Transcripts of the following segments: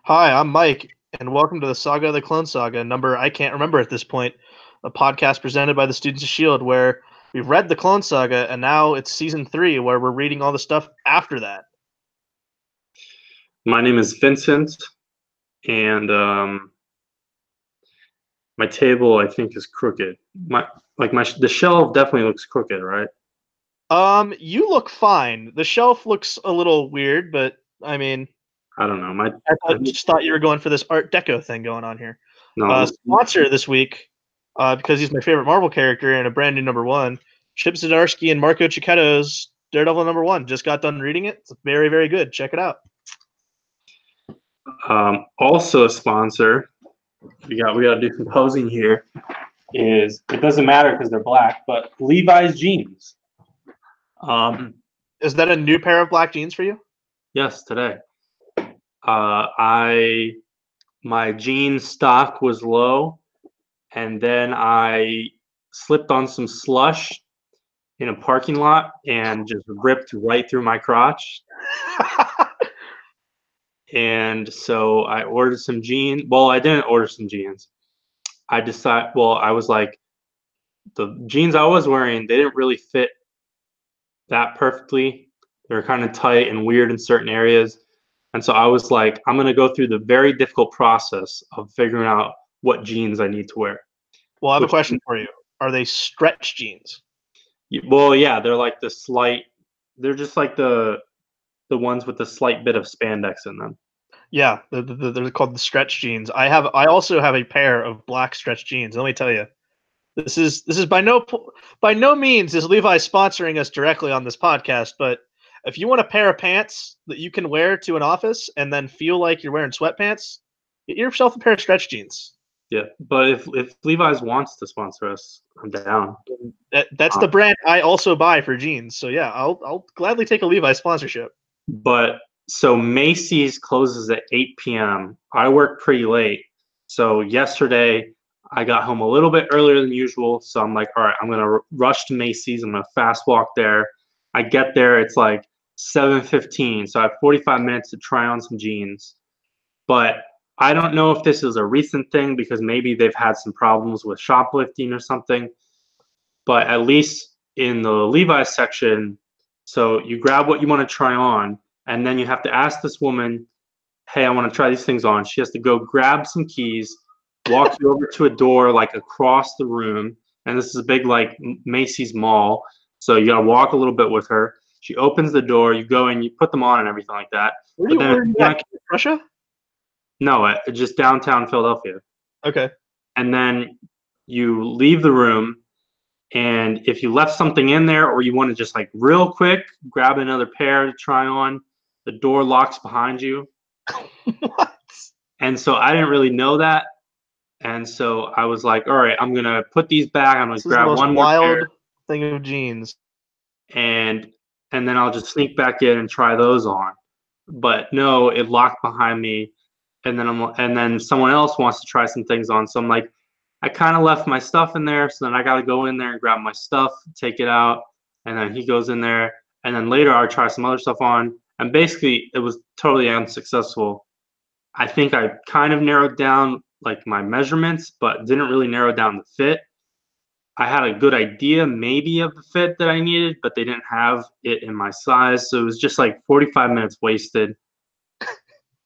Hi, I'm Mike, and welcome to the Saga of the Clone Saga, number I can't remember at this point, a podcast presented by the students of S.H.I.E.L.D., where we've read the Clone Saga, and now it's season 3, where we're reading all the stuff after that. My name is Vincent, and my table I think is crooked. The shelf definitely looks crooked, right? You look fine. The shelf looks a little weird, but I mean, I don't know. just thought you were going for this Art Deco thing going on here. No, Sponsor this week, because he's my favorite Marvel character and a brand new #1, Chip Zdarsky and Marco Cicchetto's Daredevil #1. Just got done reading it. It's very, very good. Check it out. also a sponsor. We got to do some posing here. Is it doesn't matter because they're black, but Levi's jeans. Is that a new pair of black jeans for you? Yes, today. My jean stock was low, and then I slipped on some slush in a parking lot and just ripped right through my crotch. And so I ordered some jeans. Well, I didn't order some jeans. I was like, the jeans I was wearing, they didn't really fit that perfectly. They were kind of tight and weird in certain areas. And so I was like, I'm going to go through the very difficult process of figuring out what jeans I need to wear. Well, I have a question for you. Are they stretch jeans? Well, yeah, they're just like the ones with the slight bit of spandex in them. Yeah, they're called the stretch jeans. I also have a pair of black stretch jeans. Let me tell you, this is by no means is Levi sponsoring us directly on this podcast, but if you want a pair of pants that you can wear to an office and then feel like you're wearing sweatpants, get yourself a pair of stretch jeans. Yeah, but if Levi's wants to sponsor us, I'm down. That's the brand I also buy for jeans. So yeah, I'll gladly take a Levi sponsorship. But so Macy's closes at 8 p.m. I work pretty late. So yesterday I got home a little bit earlier than usual. So I'm like, all right, I'm gonna rush to Macy's. I'm gonna fast walk there. I get there, it's like 7:15. So I have 45 minutes to try on some jeans. But I don't know if this is a recent thing because maybe they've had some problems with shoplifting or something. But at least in the Levi's section, so you grab what you want to try on, and then you have to ask this woman, hey, I want to try these things on. She has to go grab some keys, walk you over to a door like across the room. And this is a big like Macy's mall. So you got to walk a little bit with her. She opens the door, you go in, you put them on and everything like that. Were you wearing that? Russia? No, just downtown Philadelphia. Okay. And then you leave the room. And if you left something in there or you want to just like real quick grab another pair to try on, the door locks behind you. What? And so I didn't really know that. And so I was like, all right, I'm going to put these back. I'm going to grab one more wild pair thing of jeans. and then I'll just sneak back in and try those on. But no, it locked behind me. And then someone else wants to try some things on. So I'm like, I kind of left my stuff in there, so then I got to go in there and grab my stuff, take it out, and then he goes in there, and then later I'll try some other stuff on, and basically it was totally unsuccessful. I think I kind of narrowed down like my measurements, but didn't really narrow down the fit. I had a good idea maybe of the fit that I needed, but they didn't have it in my size, so it was just like 45 minutes wasted,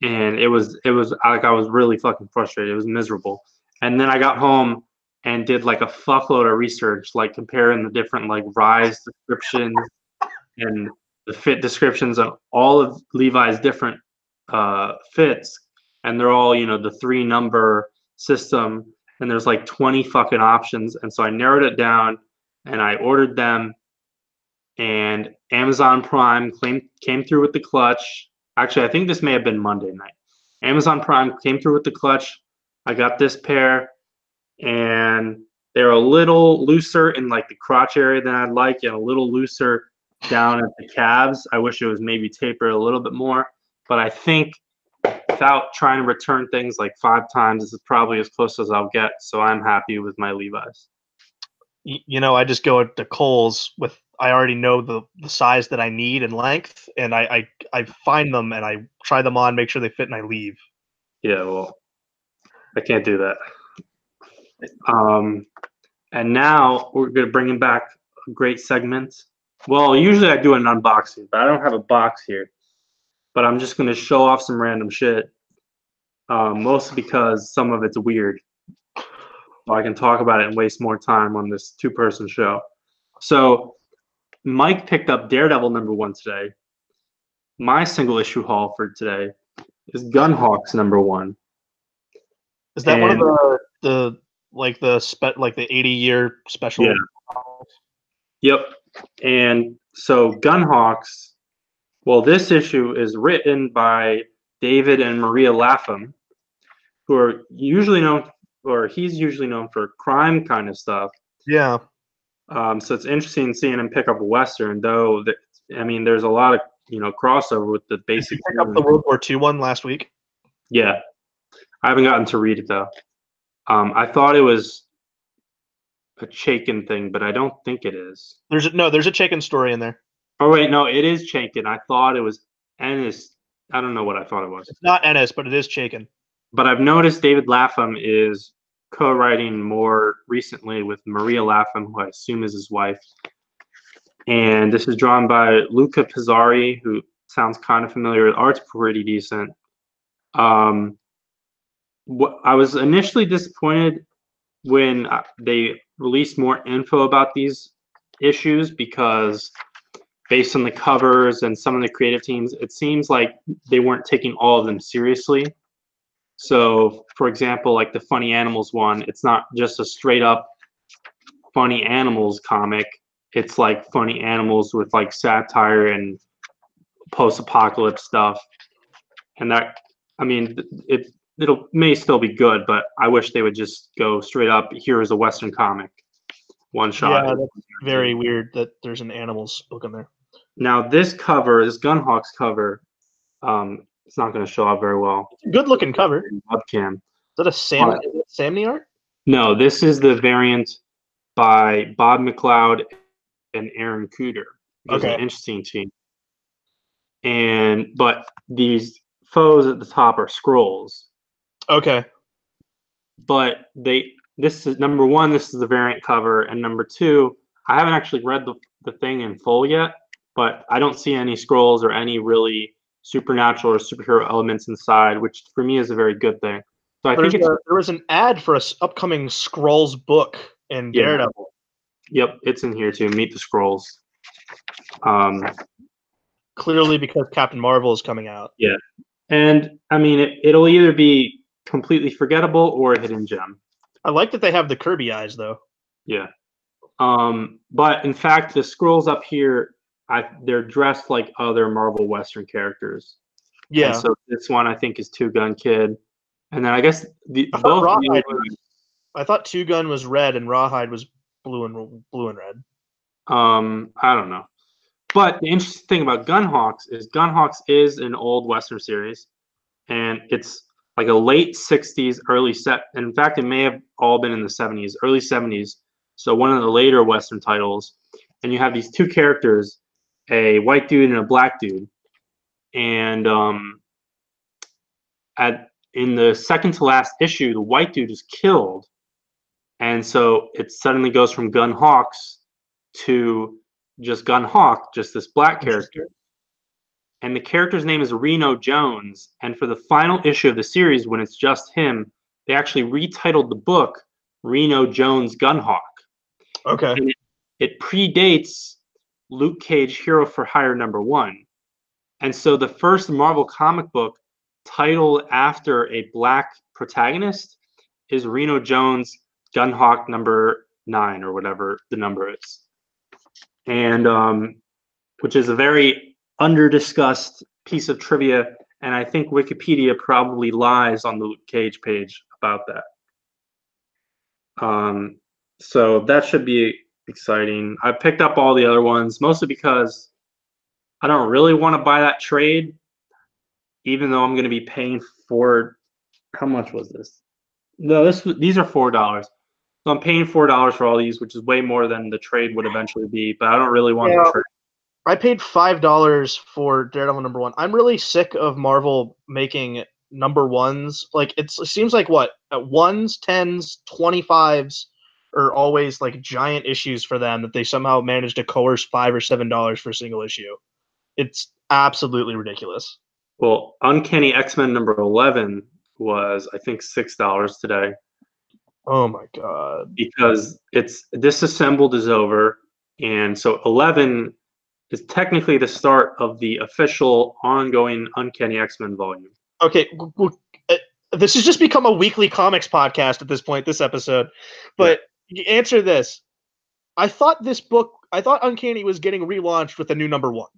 and it was like I was really fucking frustrated. It was miserable. And then I got home and did like a fuckload of research, like comparing the different like rise descriptions and the fit descriptions on all of Levi's different fits. And they're all, the 3-number system. And there's like 20 fucking options. And so I narrowed it down and I ordered them. And Amazon Prime came through with the clutch. Actually, I think this may have been Monday night. Amazon Prime came through with the clutch. I got this pair, and they're a little looser in like the crotch area than I'd like, and a little looser down at the calves. I wish it was maybe tapered a little bit more, but I think without trying to return things like 5 times, this is probably as close as I'll get. So I'm happy with my Levi's. I just go to Kohl's with I already know the size that I need and length, and I find them and I try them on, make sure they fit, and I leave. Yeah, well, I can't do that. And now we're going to bring back a great segment. Well, usually I do an unboxing, but I don't have a box here. But I'm just going to show off some random shit, mostly because some of it's weird. So I can talk about it and waste more time on this two-person show. So Mike picked up Daredevil #1 today. My single issue haul for today is Gunhawks #1. Is that one of the like the 80-year special? Yeah. Yep. And so Gunhawks, well, this issue is written by David and Maria Lapham, who are usually known, or he's usually known for crime kind of stuff. Yeah. So it's interesting seeing him pick up a Western, though. I mean, there's a lot of crossover with the basic. Did you pick up the World War II one last week? Yeah, I haven't gotten to read it though. I thought it was a Chaikin thing, but I don't think it is. There's a Chaikin story in there. Oh wait, no, it is Chaikin. I thought it was Ennis. I don't know what I thought it was. It's not Ennis, but it is Chaikin. But I've noticed David Lapham is co-writing more recently with Maria Lapham, who I assume is his wife. And this is drawn by Luca Pizzari, who sounds kind of familiar. The art's pretty decent. I was initially disappointed when they released more info about these issues because based on the covers and some of the creative teams, it seems like they weren't taking all of them seriously. So, for example, like the Funny Animals one, it's not just a straight up Funny Animals comic. It's like Funny Animals with like satire and post-apocalypse stuff. And that, I mean, it may still be good, but I wish they would just go straight up. Here is a Western comic, one shot. Yeah, that's very weird that there's an Animals book in there. Now this cover, this Gunhawks cover, it's not going to show up very well. Good looking cover. Webcam. Is that a Samney art? No, this is the variant by Bob McLeod and Aaron Cooter, which is an interesting team. But these foes at the top are scrolls. Okay. But this is #1, this is the variant cover, and #2, I haven't actually read the thing in full yet, but I don't see any scrolls or any really supernatural or superhero elements inside, which for me is a very good thing. So I think there was an ad for an upcoming Skrulls book in Daredevil. Yep, it's in here too. Meet the Skrulls. Clearly because Captain Marvel is coming out. Yeah, and I mean it'll either be completely forgettable or a hidden gem. I like that they have the Kirby eyes though. Yeah. But in fact, the Skrulls up here, they're dressed like other Marvel Western characters. Yeah. And so this one I think is Two Gun Kid, and then I guess I thought Two Gun was red and Rawhide was blue and red. I don't know. But the interesting thing about Gunhawks is an old Western series, and it's like a late '60s, in fact, it may have all been in the '70s, early '70s. So one of the later Western titles, and you have these two characters, a white dude and a black dude, and in the second to last issue, the white dude is killed, and so it suddenly goes from Gunhawks to just Gunhawk, just this black character. And the character's name is Reno Jones. And for the final issue of the series, when it's just him, they actually retitled the book Reno Jones Gunhawk. Okay. And it predates Luke Cage Hero for Hire #1. And so the first Marvel comic book titled after a black protagonist is Reno Jones Gunhawk #9 or whatever the number is. And which is a very under-discussed piece of trivia, and I think Wikipedia probably lies on the Luke Cage page about that. So that should be exciting. I picked up all the other ones, mostly because I don't really want to buy that trade, even though I'm going to be paying for, how much was this? No, these are $4. So I'm paying $4 for all these, which is way more than the trade would eventually be, but I don't really want the trade. I paid $5 for Daredevil #1. I'm really sick of Marvel making number ones. Like it seems like what at ones, 10s, 25s are always like giant issues for them that they somehow managed to coerce $5 or $7 for a single issue. It's absolutely ridiculous. Well, Uncanny X-Men number 11 was, I think, $6 today. Oh my god! Because it's disassembled is over, and so 11 is technically the start of the official ongoing Uncanny X-Men volume. Okay, this has just become a weekly comics podcast at this point. This episode, but you answer this. I thought Uncanny was getting relaunched with a new number one.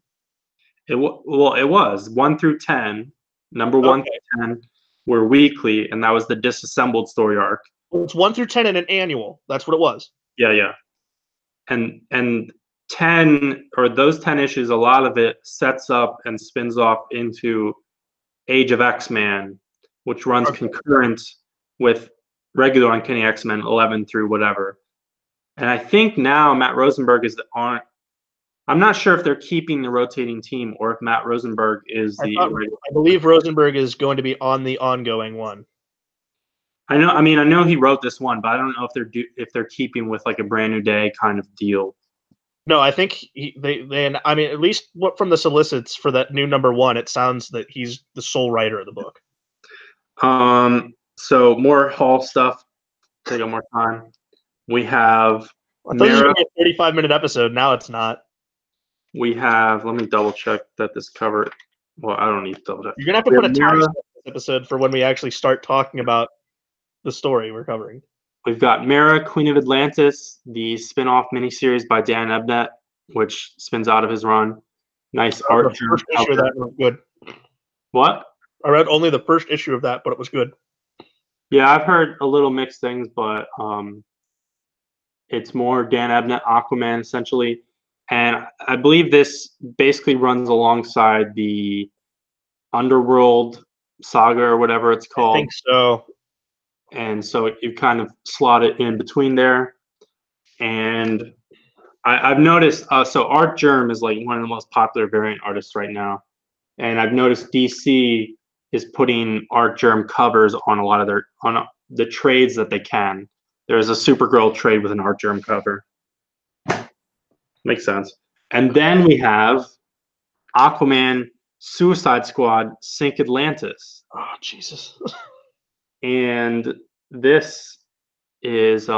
It was 1 through 10. Number 1 through 10 were weekly, and that was the disassembled story arc. It's 1 through 10 in an annual. That's what it was. Yeah. And 10 or those 10 issues, a lot of it sets up and spins off into Age of X-Man, which runs concurrent with regular Uncanny X-Men 11 through whatever. And I think now Matt Rosenberg is on. I'm not sure if they're keeping the rotating team or if Matt Rosenberg is I believe Rosenberg is going to be on the ongoing one. I know he wrote this one, but I don't know if they're keeping with like a Brand New Day kind of deal. No, I think at least what from the solicits for that new number one, it sounds that he's the sole writer of the book. So more Hall stuff. Take up more time. We have. I thought this was going to be a 35-minute episode. Now it's not. We have. Let me double check that this cover. Well, I don't need to double check. You're gonna have to put a time this episode for when we actually start talking about the story we're covering. We've got Mara, Queen of Atlantis, the spin-off miniseries by Dan Abnett, which spins out of his run. Nice art. The first issue of that was good. What? I read only the first issue of that, but it was good. Yeah, I've heard a little mixed things, but it's more Dan Abnett Aquaman essentially. And I believe this basically runs alongside the Underworld Saga or whatever it's called. I think so. And so you kind of slot it in between there. And I've noticed, so Art Germ is like one of the most popular variant artists right now. And I've noticed DC is putting Art Germ covers on a lot of the trades that they can. There's a Supergirl trade with an Art Germ cover. Makes sense. And then we have Aquaman, Suicide Squad, Sink Atlantis. Oh, Jesus. And this is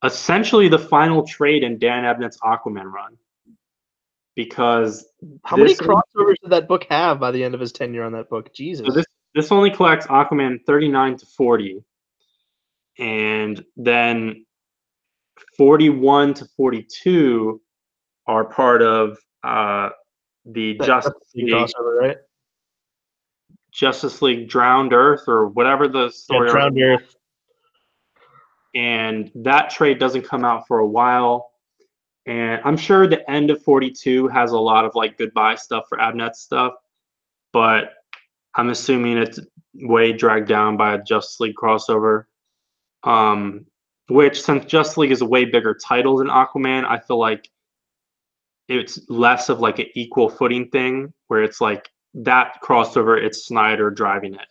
essentially the final trade in Dan Abnett's Aquaman run. Because how many crossovers did that book have by the end of his tenure on that book? Jesus. So this only collects Aquaman 39 to 40. And then 41 to 42 are part of the Justice League crossover, right? Justice League Drowned Earth or whatever the story. Yeah, Drowned Earth. And that trade doesn't come out for a while. And I'm sure the end of 42 has a lot of like goodbye stuff for Abnett stuff, but I'm assuming it's way dragged down by a Justice League crossover. Which, since Justice League is a way bigger title than Aquaman, I feel like it's less of like an equal footing thing where it's like that crossover, it's Snyder driving it.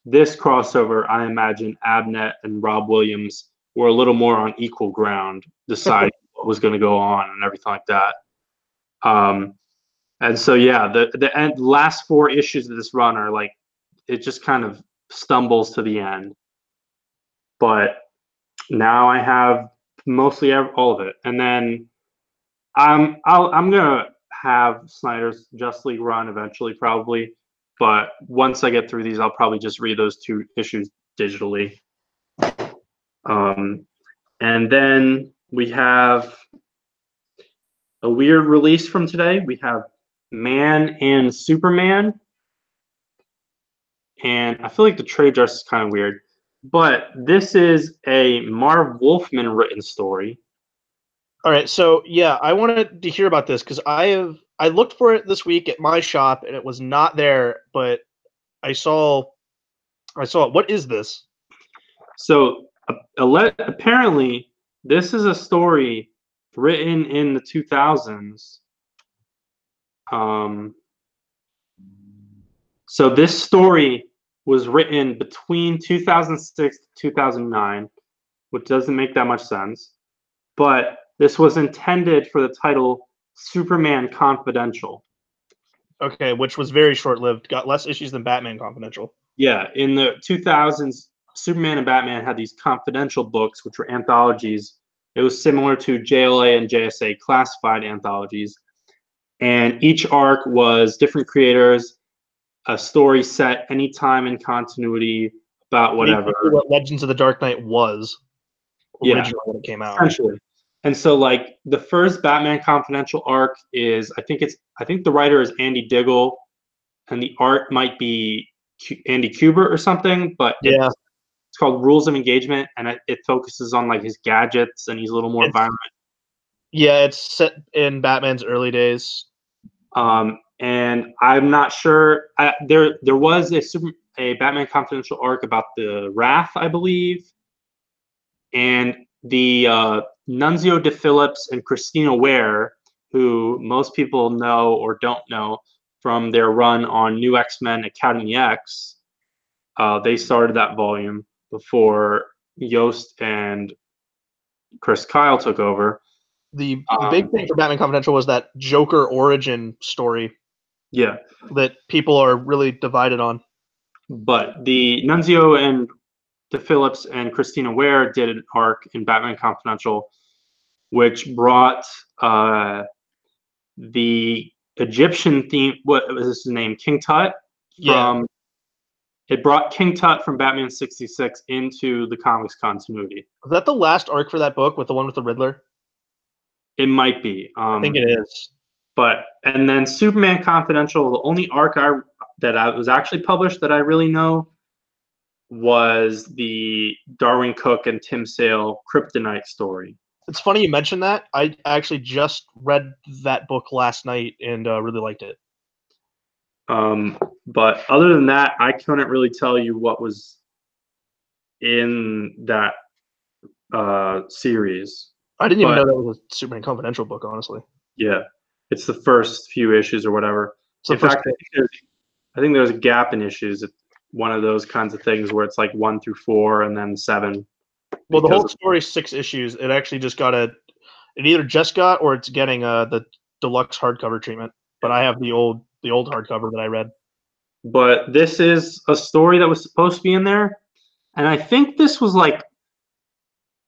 This crossover, I imagine Abnett and Rob Williams were a little more on equal ground, deciding what was going to go on and everything like that. And so, yeah, the last 4 issues of this run are like, it just kind of stumbles to the end. But now I have mostly all of it, and then I'm gonna have Snyder's Justice League run eventually, probably. But once I get through these, I'll probably just read those 2 issues digitally. And then we have a weird release from today. We have Man and Superman, and I feel like the trade dress is kind of weird. But this is a Marv Wolfman written story. All right, so yeah, I wanted to hear about this because I looked for it this week at my shop and it was not there, but I saw it. What is this? So apparently, this is a story written in the 2000s. So this story was written between 2006 to 2009, which doesn't make that much sense. But this was intended for the title Superman Confidential. Okay, which was very short-lived. Got less issues than Batman Confidential. Yeah, in the 2000s, Superman and Batman had these confidential books, which were anthologies. It was similar to JLA and JSA classified anthologies. And each arc was different creators, a story set anytime in continuity about whatever. Basically what Legends of the Dark Knight was originally when it came out. Essentially. And so like the first Batman Confidential arc is I think the writer is Andy Diggle and the art might be Andy Kubert or something, but Yeah. it's called Rules of Engagement, and it focuses on like his gadgets, and he's a little more violent. Yeah, it's set in Batman's early days. And I'm not sure. There was a Batman Confidential arc about the Wrath, I believe, and the Nunzio De Phillips and Christina Ware, who most people know or don't know from their run on New X-Men Academy X. They started that volume before Yost and Chris Kyle took over. The big thing for Batman Confidential was that Joker origin story. Yeah. That people are really divided on. But the Nunzio and De Phillips and Christina Ware did an arc in Batman Confidential, which brought the Egyptian theme. What was his name? King Tut. It brought King Tut from Batman 66 into the comics continuity. Was that the last arc for that book with the one with the Riddler? It might be. I think it is. And then Superman Confidential, the only arc that I was actually published that I really know was the Darwin Cook and Tim Sale Kryptonite story. It's funny you mentioned that. I actually just read that book last night and really liked it. But other than that, I couldn't really tell you what was in that series. I didn't even know that was a Superman Confidential book, honestly. Yeah, it's the first few issues or whatever. In fact, I think there's a gap in issues. One of those kinds of things where it's like 1 through 4 and then 7. Well, the whole story's 6 issues. It actually just got it either just got or it's getting the deluxe hardcover treatment. But I have the old hardcover that I read. But this is a story that was supposed to be in there, and I think this was like,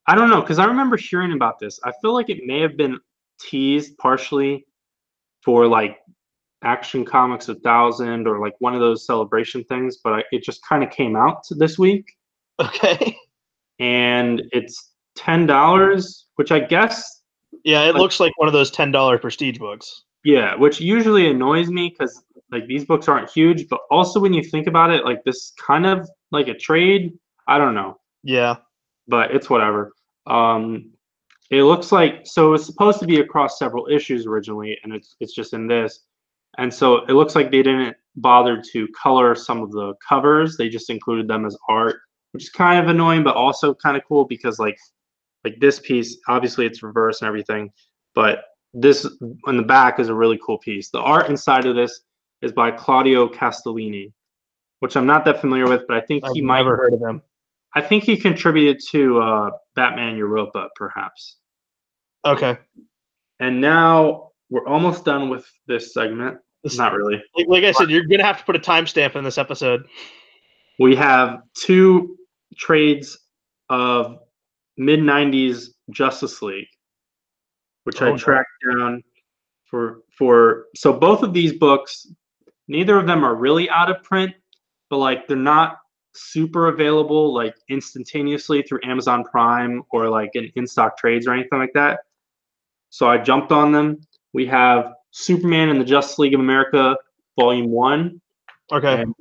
I don't know, because I remember hearing about this. I feel like it may have been teased partially for like Action Comics 1000 or like one of those celebration things, but it just kind of came out this week. Okay. And it's $10, which I guess. Yeah, it looks like one of those $10 prestige books. Yeah, which usually annoys me because like these books aren't huge, but also when you think about it, like this kind of like a trade. I don't know. Yeah. But it's whatever. It looks like, so it was supposed to be across several issues originally, and it's just in this. And so it looks like they didn't bother to color some of the covers. They just included them as art, which is kind of annoying, but also kind of cool because like this piece, obviously it's reverse and everything, but this on the back is a really cool piece. The art inside of this is by Claudio Castellini, which I'm not that familiar with, but I think I've never heard of him. I think he contributed to Batman Europa, perhaps. Okay. And now we're almost done with this segment. Not really. Like I said, you're going to have to put a timestamp in this episode. We have 2 trades of mid-90s Justice League, which I tracked down for. So both of these books, neither of them are really out of print, but like they're not super available like instantaneously through Amazon Prime or like in stock trades or anything like that. So I jumped on them. We have Superman and the Justice League of America, Volume 1. Okay. And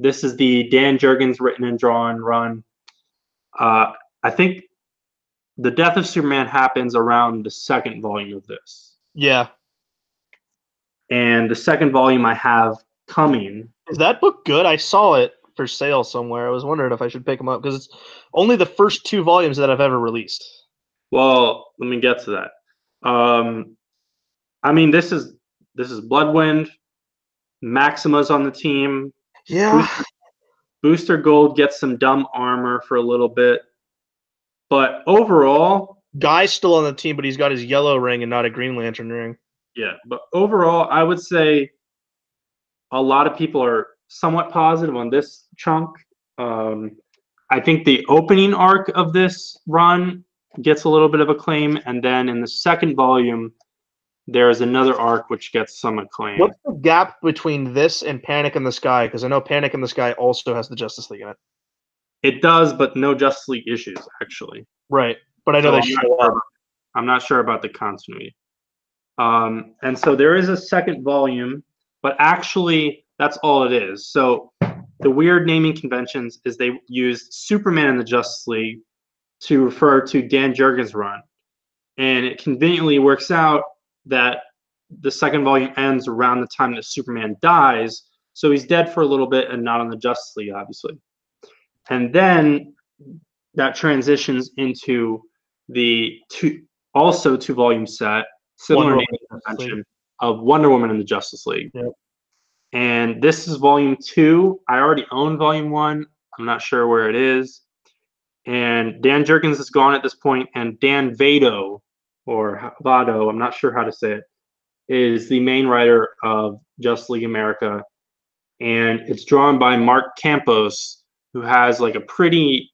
this is the Dan Jurgens written and drawn run. I think the death of Superman happens around the second volume of this. Yeah. And the second volume I have coming. Is that book good? I saw it for sale somewhere. I was wondering if I should pick them up because it's only the first 2 volumes that I've ever released. Well, let me get to that. I mean, this is Bloodwind. Maxima's on the team. Yeah. Booster Gold gets some dumb armor for a little bit. But overall, Guy's still on the team, but he's got his yellow ring and not a Green Lantern ring. yeah. But overall, I would say a lot of people are somewhat positive on this chunk. I think the opening arc of this run gets a little bit of acclaim, and then in the second volume, there is another arc which gets some acclaim. What's the gap between this and Panic in the Sky? Because I know Panic in the Sky also has the Justice League in it. It does, but no Justice League issues, actually. Right. But I know they show up. I'm not sure about the continuity. And so there is a second volume, but actually that's all it is. So the weird naming conventions is they used Superman in the Justice League to refer to Dan Jurgens' run. And it conveniently works out that the second volume ends around the time that Superman dies. So he's dead for a little bit and not on the Justice League, obviously. And then that transitions into the two-volume set, similar naming convention of Wonder Woman in the Justice League. Yep. And this is volume 2. I already own volume 1. I'm not sure where it is. And Dan Jurgens is gone at this point, and Dan Vado, or Vado, I'm not sure how to say it, is the main writer of Justice League America. And it's drawn by Mark Campos, who has like a pretty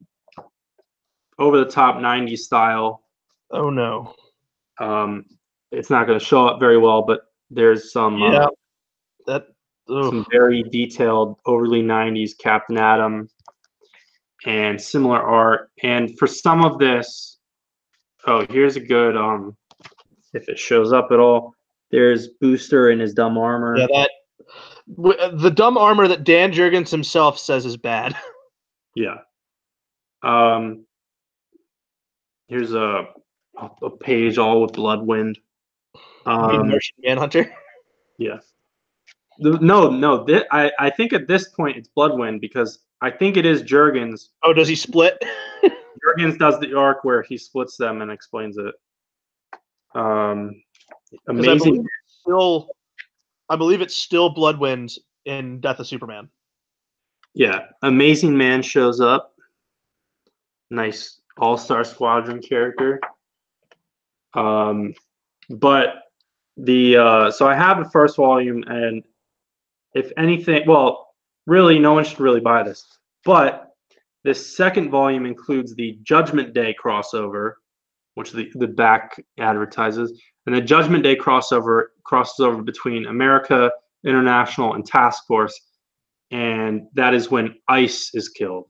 over-the-top 90s style. Oh, no. It's not going to show up very well, but there's some some very detailed, overly 90s Captain Atom and similar art. And for some of this, here's a good, if it shows up at all, there's Booster in his dumb armor. Yeah, the dumb armor that Dan Jurgens himself says is bad. Yeah. Here's a page all with Bloodwind. Martian Manhunter? Yeah. No. I think at this point it's Bloodwind because I think it is Jurgens. Oh, does he split? Jurgens does the arc where he splits them and explains it. Amazing. I believe it's still Bloodwind in Death of Superman. Yeah. Amazing Man shows up. Nice All-Star Squadron character. But so I have the first volume, and if anything, well, really, no one should really buy this. But this second volume includes the Judgment Day crossover, which the back advertises, and the Judgment Day crossover crosses over between America, International, and Task Force, and that is when Ice is killed.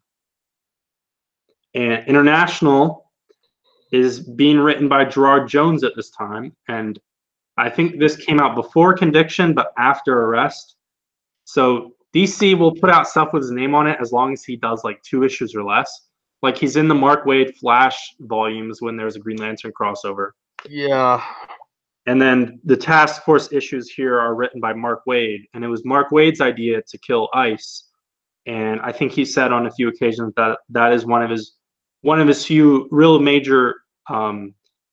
And International is being written by Gerard Jones at this time, and I think this came out before Conviction, but after Arrest. So DC will put out stuff with his name on it as long as he does like 2 issues or less. Like he's in the Mark Waid Flash volumes when there's a Green Lantern crossover. Yeah. And then the Task Force issues here are written by Mark Waid, and it was Mark Waid's idea to kill Ice. And I think he said on a few occasions that that is one of his few real major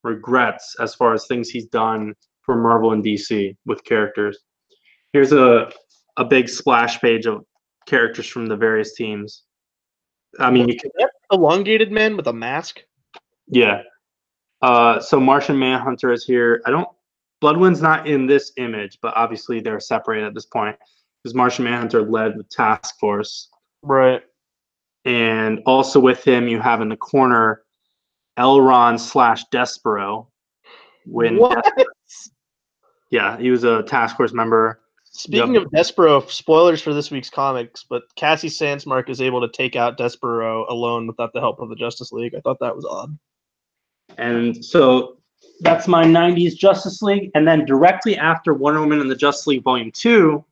regrets as far as things he's done for Marvel and DC with characters. Here's a big splash page of characters from the various teams. I mean, you can elongated man with a mask. Yeah. So Martian Manhunter is here. Bloodwind's not in this image, but obviously they're separated at this point because Martian Manhunter led the Task Force. Right. And also with him, you have in the corner Elron / Despero. Yeah, he was a Task Force member. Speaking of Despero, spoilers for this week's comics, but Cassie Sandsmark is able to take out Despero alone without the help of the Justice League. I thought that was odd. And so that's my 90s Justice League. And then directly after Wonder Woman and the Justice League Volume 2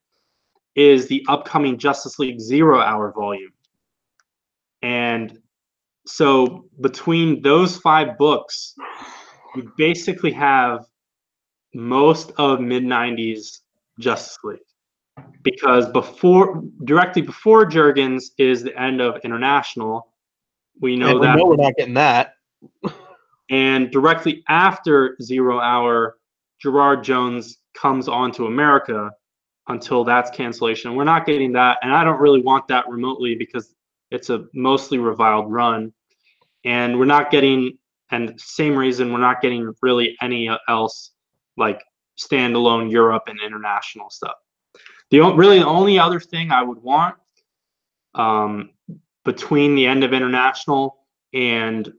is the upcoming Justice League 0 Hour volume. And so between those 5 books, you basically have most of mid-90s Justice League. Because directly before Jurgens is the end of International. We know we're not getting that. And directly after 0 Hour, Gerard Jones comes on to America, until that's cancellation. We're not getting that, and I don't really want that remotely because it's a mostly reviled run, and we're not getting. And same reason we're not getting really any else like standalone Europe and international stuff. The only other thing I would want between the end of international and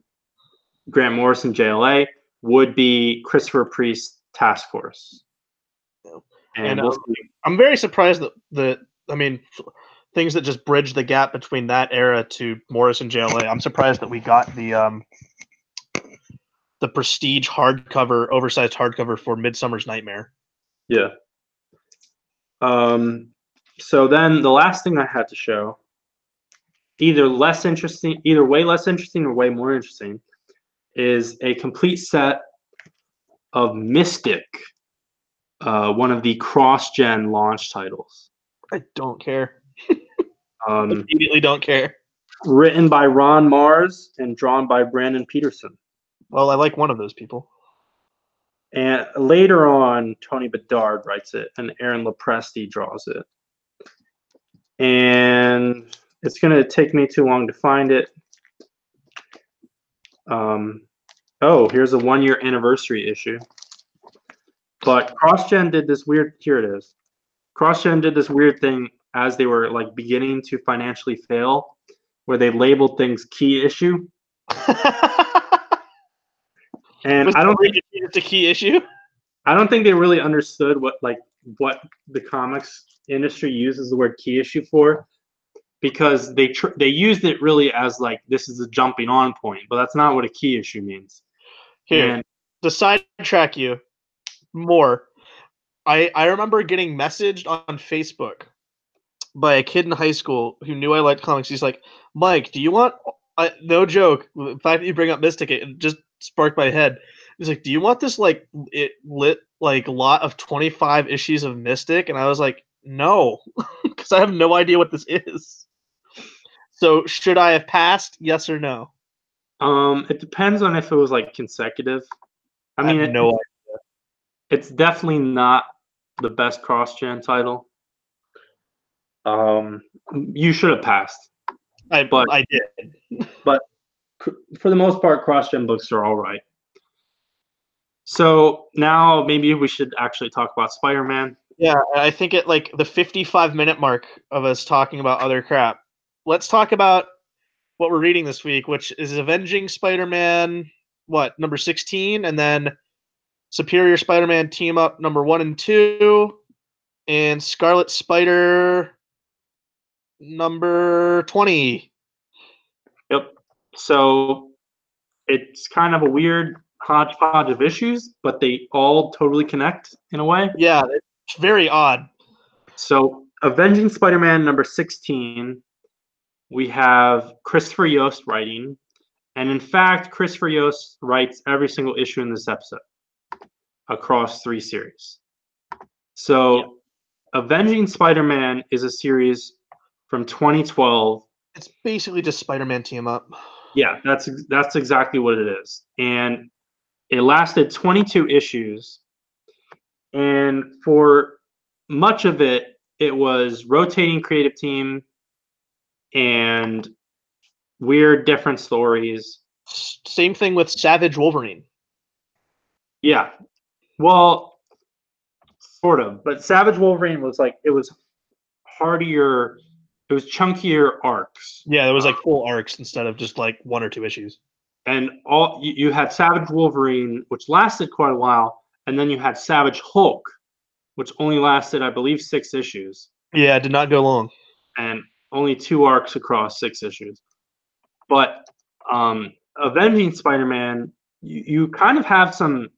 Grant Morrison JLA would be Christopher Priest Task Force. And I'm very surprised that things that just bridge the gap between that era to Morrison JLA. I'm surprised that we got the prestige hardcover, oversized hardcover for Midsummer's Nightmare. Yeah. So then the last thing I had to show, either way less interesting or way more interesting, is a complete set of Mystic, one of the cross-gen launch titles. I don't care. Immediately don't care. Written by Ron Mars and drawn by Brandon Peterson. Well, I like one of those people. And later on, Tony Bedard writes it, and Aaron Lopresti draws it. And it's going to take me too long to find it. Oh, here's a 1-year anniversary issue. But CrossGen did this weird. Here it is. CrossGen did this weird thing as they were like beginning to financially fail, where they labeled things key issue. And I don't think it's a key issue. I don't think they really understood what the comics industry uses the word key issue for, because they used it really as like this is a jumping on point, but that's not what a key issue means. Here, to sidetrack you more, I remember getting messaged on Facebook by a kid in high school who knew I liked comics. He's like, Mike, do you want, no joke, the fact that you bring up Mystic, it just sparked my head. He's like, do you want this lot of 25 issues of Mystic? And I was like, no, because I have no idea what this is. So should I have passed? Yes or no? It depends on if it was like consecutive. I have no idea. It's definitely not the best cross-gen title. You should have passed. I did. But for the most part, cross-gen books are all right. So now maybe we should actually talk about Spider-Man. Yeah, I think at like the 55-minute mark of us talking about other crap, let's talk about what we're reading this week, which is Avenging Spider-Man, number 16, and then Superior Spider-Man Team Up number 1 and 2, and Scarlet Spider number 20. Yep. So it's kind of a weird hodgepodge of issues, but they all totally connect in a way. Yeah, it's very odd. So Avenging Spider-Man number 16, we have Christopher Yost writing. And in fact, Christopher Yost writes every single issue in this episode across 3 series. So yep. Avenging Spider-Man is a series from 2012. It's basically just Spider-Man Team Up. Yeah, that's exactly what it is. And it lasted 22 issues. And for much of it, it was rotating creative team and weird different stories. Same thing with Savage Wolverine. Yeah. Well, sort of. But Savage Wolverine was like, it was hardier, it was chunkier arcs. Yeah, it was like full arcs instead of just like 1 or 2 issues. And you had Savage Wolverine, which lasted quite a while, and then you had Savage Hulk, which only lasted, I believe, 6 issues. Yeah, it did not go long. And only 2 arcs across 6 issues. But Avenging Spider-Man, you kind of have some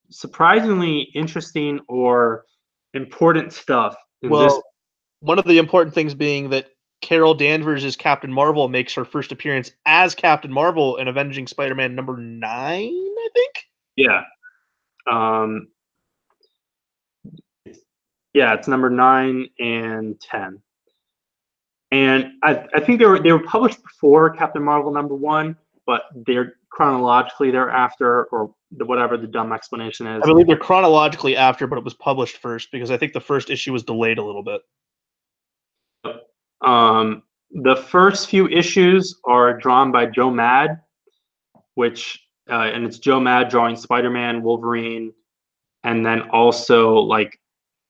surprisingly interesting or important stuff. One of the important things being that Carol Danvers as Captain Marvel makes her first appearance as Captain Marvel in Avenging Spider-Man number 9, I think. Yeah. Yeah, it's number 9 and 10. And I think they were published before Captain Marvel number 1, but they're chronologically thereafter, or whatever the dumb explanation is. I believe they're chronologically after, but it was published first because I think the first issue was delayed a little bit. The first few issues are drawn by Joe Mad, and it's Joe Mad drawing Spider-Man, Wolverine, and then also like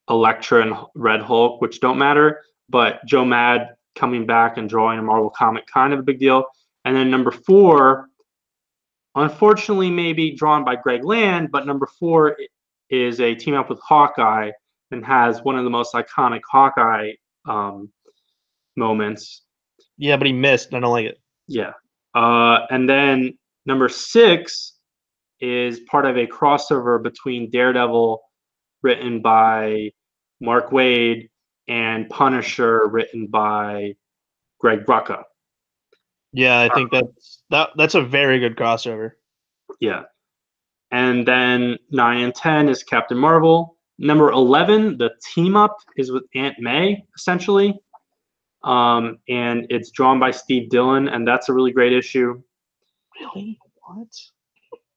Elektra and Red Hulk, which don't matter, but Joe Mad coming back and drawing a Marvel comic, kind of a big deal. And then number 4, unfortunately, maybe drawn by Greg Land, but number 4 is a team up with Hawkeye and has one of the most iconic Hawkeye moments. Yeah, but he missed. I don't like it. Yeah. And then number 6 is part of a crossover between Daredevil, written by Mark Waid, and Punisher, written by Greg Rucka. Yeah, I think that's a very good crossover. Yeah. And then 9 and 10 is Captain Marvel. Number 11, the team up is with Aunt May, essentially. And it's drawn by Steve Dillon, and that's a really great issue. Really? What?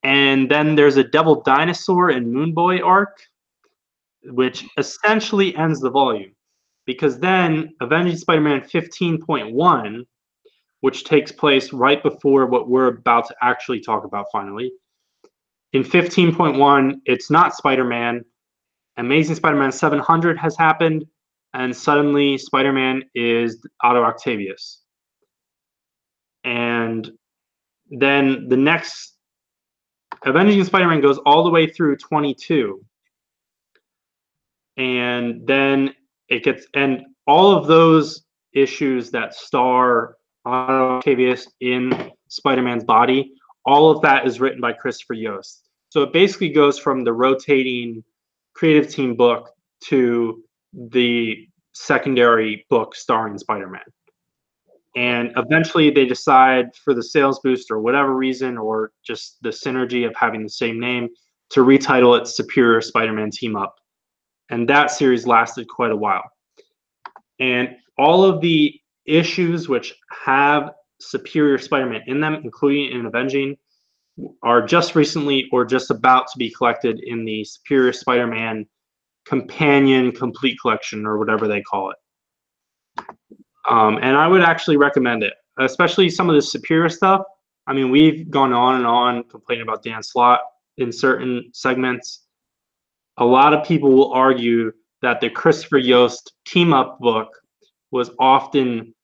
And then there's a Devil Dinosaur and Moon Boy arc, which essentially ends the volume. Because then Avenging Spider-Man 15.1, which takes place right before what we're about to actually talk about finally. In 15.1, it's not Spider-Man. Amazing Spider-Man 700 has happened, and suddenly Spider-Man is Otto Octavius. And then the next Avenging Spider-Man goes all the way through 22. And then it gets, and all of those issues that star Otto Octavius in Spider-Man's body, all of that is written by Christopher Yost. So it basically goes from the rotating creative team book to the secondary book starring Spider-Man. And eventually they decide, for the sales boost or whatever reason, or just the synergy of having the same name, to retitle it Superior Spider-Man Team Up. And that series lasted quite a while. And all of the issues which have Superior Spider-Man in them, including in Avenging, are just recently or just about to be collected in the Superior Spider-Man Companion Complete Collection, or whatever they call it. And I would actually recommend it, especially some of the Superior stuff. I mean, we've gone on and on complaining about Dan Slott in certain segments. A lot of people will argue that the Christopher Yost team-up book was often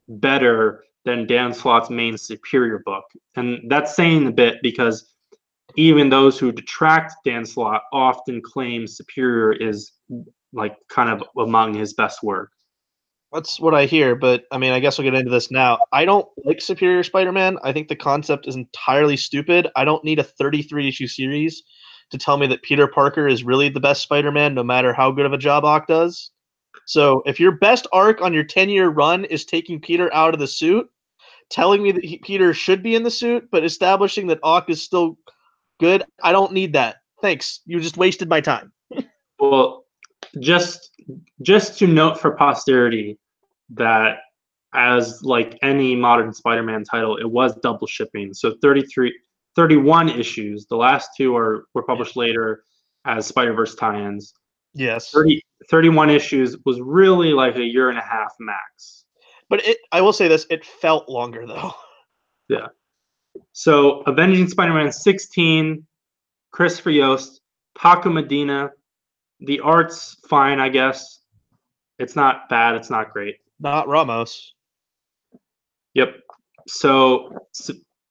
better than Dan Slott's main Superior book. And that's saying a bit, because even those who detract Dan Slott often claim Superior is like kind of among his best work. That's what I hear, but I mean, I guess we'll get into this now. I don't like Superior Spider-Man. I think the concept is entirely stupid. I don't need a 33-issue series to tell me that Peter Parker is really the best Spider-Man, no matter how good of a job Ock does. So if your best arc on your 10-year run is taking Peter out of the suit, telling me that Peter should be in the suit, but establishing that Ock is still good, I don't need that. Thanks. You just wasted my time. Well, just to note for posterity that, as like any modern Spider-Man title, it was double shipping. So 31 issues. The last 2 were published later as Spider-Verse tie-ins. Yes. 31 issues was really like a year and a half max. But I will say this, it felt longer though. Yeah. So Avenging Spider-Man 16, Christopher Yost, Paco Medina. The art's fine, I guess. It's not bad. It's not great. Not Ramos. Yep. So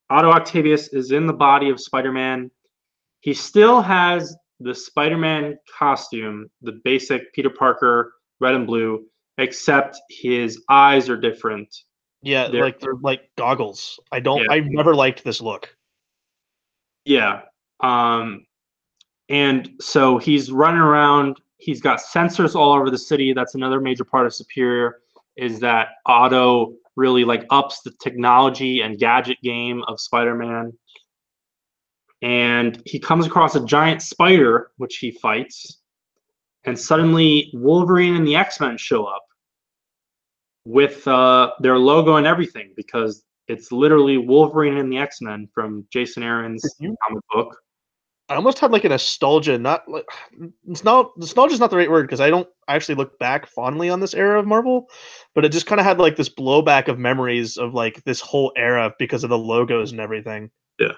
Otto Octavius is in the body of Spider-Man. He still has the Spider-Man costume, the basic Peter Parker red and blue, except his eyes are different. Yeah, they're like goggles. Yeah. I've never liked this look. Yeah. And so he's running around. He's got sensors all over the city. That's another major part of Superior, is that Otto really like ups the technology and gadget game of Spider-Man. And he comes across a giant spider, which he fights. And suddenly Wolverine and the X-Men show up with their logo and everything, because It's literally Wolverine and the X-Men from Jason Aaron's comic book. I almost had like a nostalgia, not like nostalgia is not the right word because I don't actually look back fondly on this era of Marvel, but it just kind of had like this blowback of memories of like this whole era because of the logos and everything. Yeah.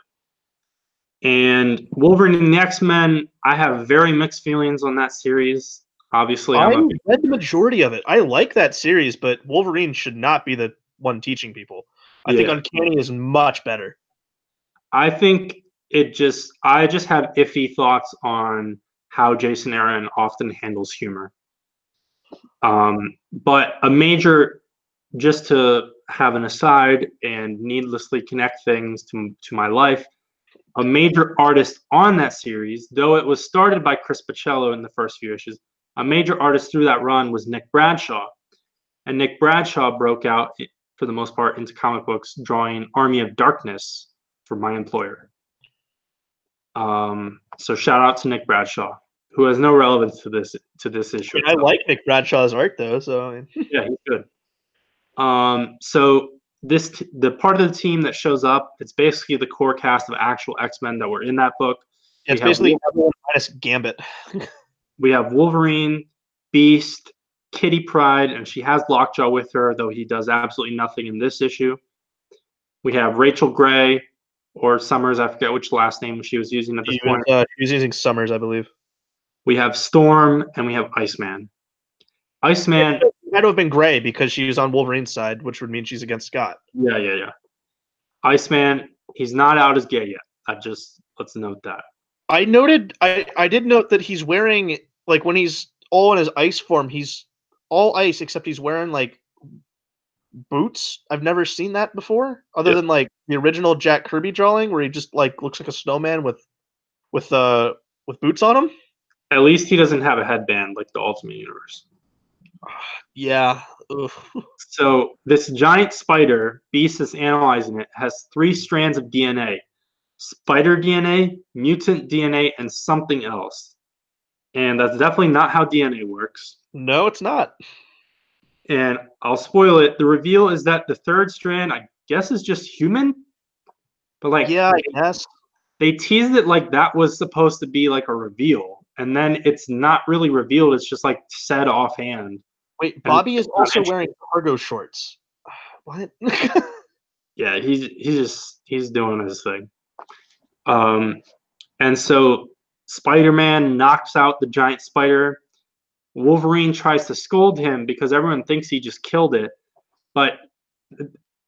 And Wolverine and the X-Men, I have very mixed feelings on that series. Obviously, I read the majority of it. I like that series, but Wolverine should not be the one teaching people. I think Uncanny is much better. I think I just have iffy thoughts on how Jason Aaron often handles humor. But just to have an aside and needlessly connect things to my life, a major artist on that series, though it was started by Chris Pacello in the first few issues, a major artist through that run was Nick Bradshaw. And Nick Bradshaw broke out, for the most part, into comic books, drawing Army of Darkness for my employer. So shout out to Nick Bradshaw, who has no relevance to this issue. I like Nick Bradshaw's art though, so yeah, he's good. So the part of the team that shows up, it's basically the core cast of actual X-Men that were in that book. Yeah, it's basically everyone minus Gambit. We have Wolverine, Beast, Kitty Pryde, and she has Lockjaw with her, though he does absolutely nothing in this issue. We have Rachel Gray, or Summers, I forget which last name she was using at this point. She was using Summers, I believe. We have Storm, and we have Iceman. Iceman had to have been Gray because she was on Wolverine's side, which would mean she's against Scott. Yeah. Iceman, he's not out as gay yet. Let's note that. I did note that he's wearing, like, when he's all in his ice form, he's all ice except he's wearing like boots. I've never seen that before, other than like the original Jack Kirby drawing where he just like looks like a snowman with boots on him. At least he doesn't have a headband like the Ultimate Universe. Yeah. So this giant spider, Beast is analyzing it, has 3 strands of DNA. Spider DNA, mutant DNA, and something else. And that's definitely not how DNA works. No, it's not. And I'll spoil it. The reveal is that the 3rd strand, I guess, is just human. But like, yeah, I guess they teased it like that was supposed to be like a reveal, and then it's not really revealed. It's just like said offhand. Wait, Bobby is also wearing cargo shorts. What? Yeah, he's doing his thing. And so Spider-Man knocks out the giant spider. Wolverine tries to scold him because everyone thinks he just killed it. But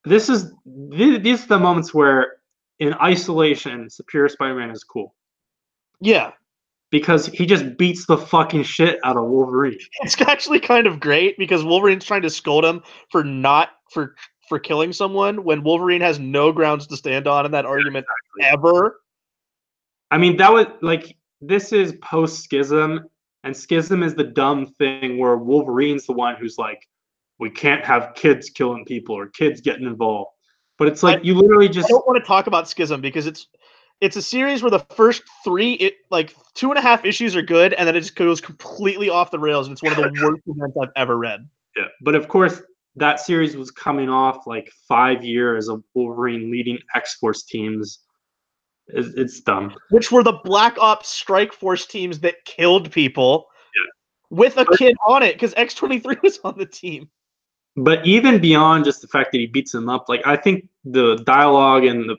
these are the moments where, in isolation, Superior Spider-Man is cool. Yeah. Because he just beats the fucking shit out of Wolverine. It's actually kind of great because Wolverine's trying to scold him for killing someone when Wolverine has no grounds to stand on in that argument ever. I mean, that was like, this is post-Schism, and Schism is the dumb thing where Wolverine's the one who's like, we can't have kids killing people or kids getting involved. But it's like, you literally just... I don't want to talk about Schism because it's a series where the first 2.5 issues are good, and then it just goes completely off the rails, and it's one of the worst events I've ever read. Yeah, but of course, that series was coming off like 5 years of Wolverine leading X-Force teams. It's dumb. Which were the Black Ops Strike Force teams that killed people with a kid on it, because X-23 was on the team. But even beyond just the fact that he beats them up, like, I think the dialogue and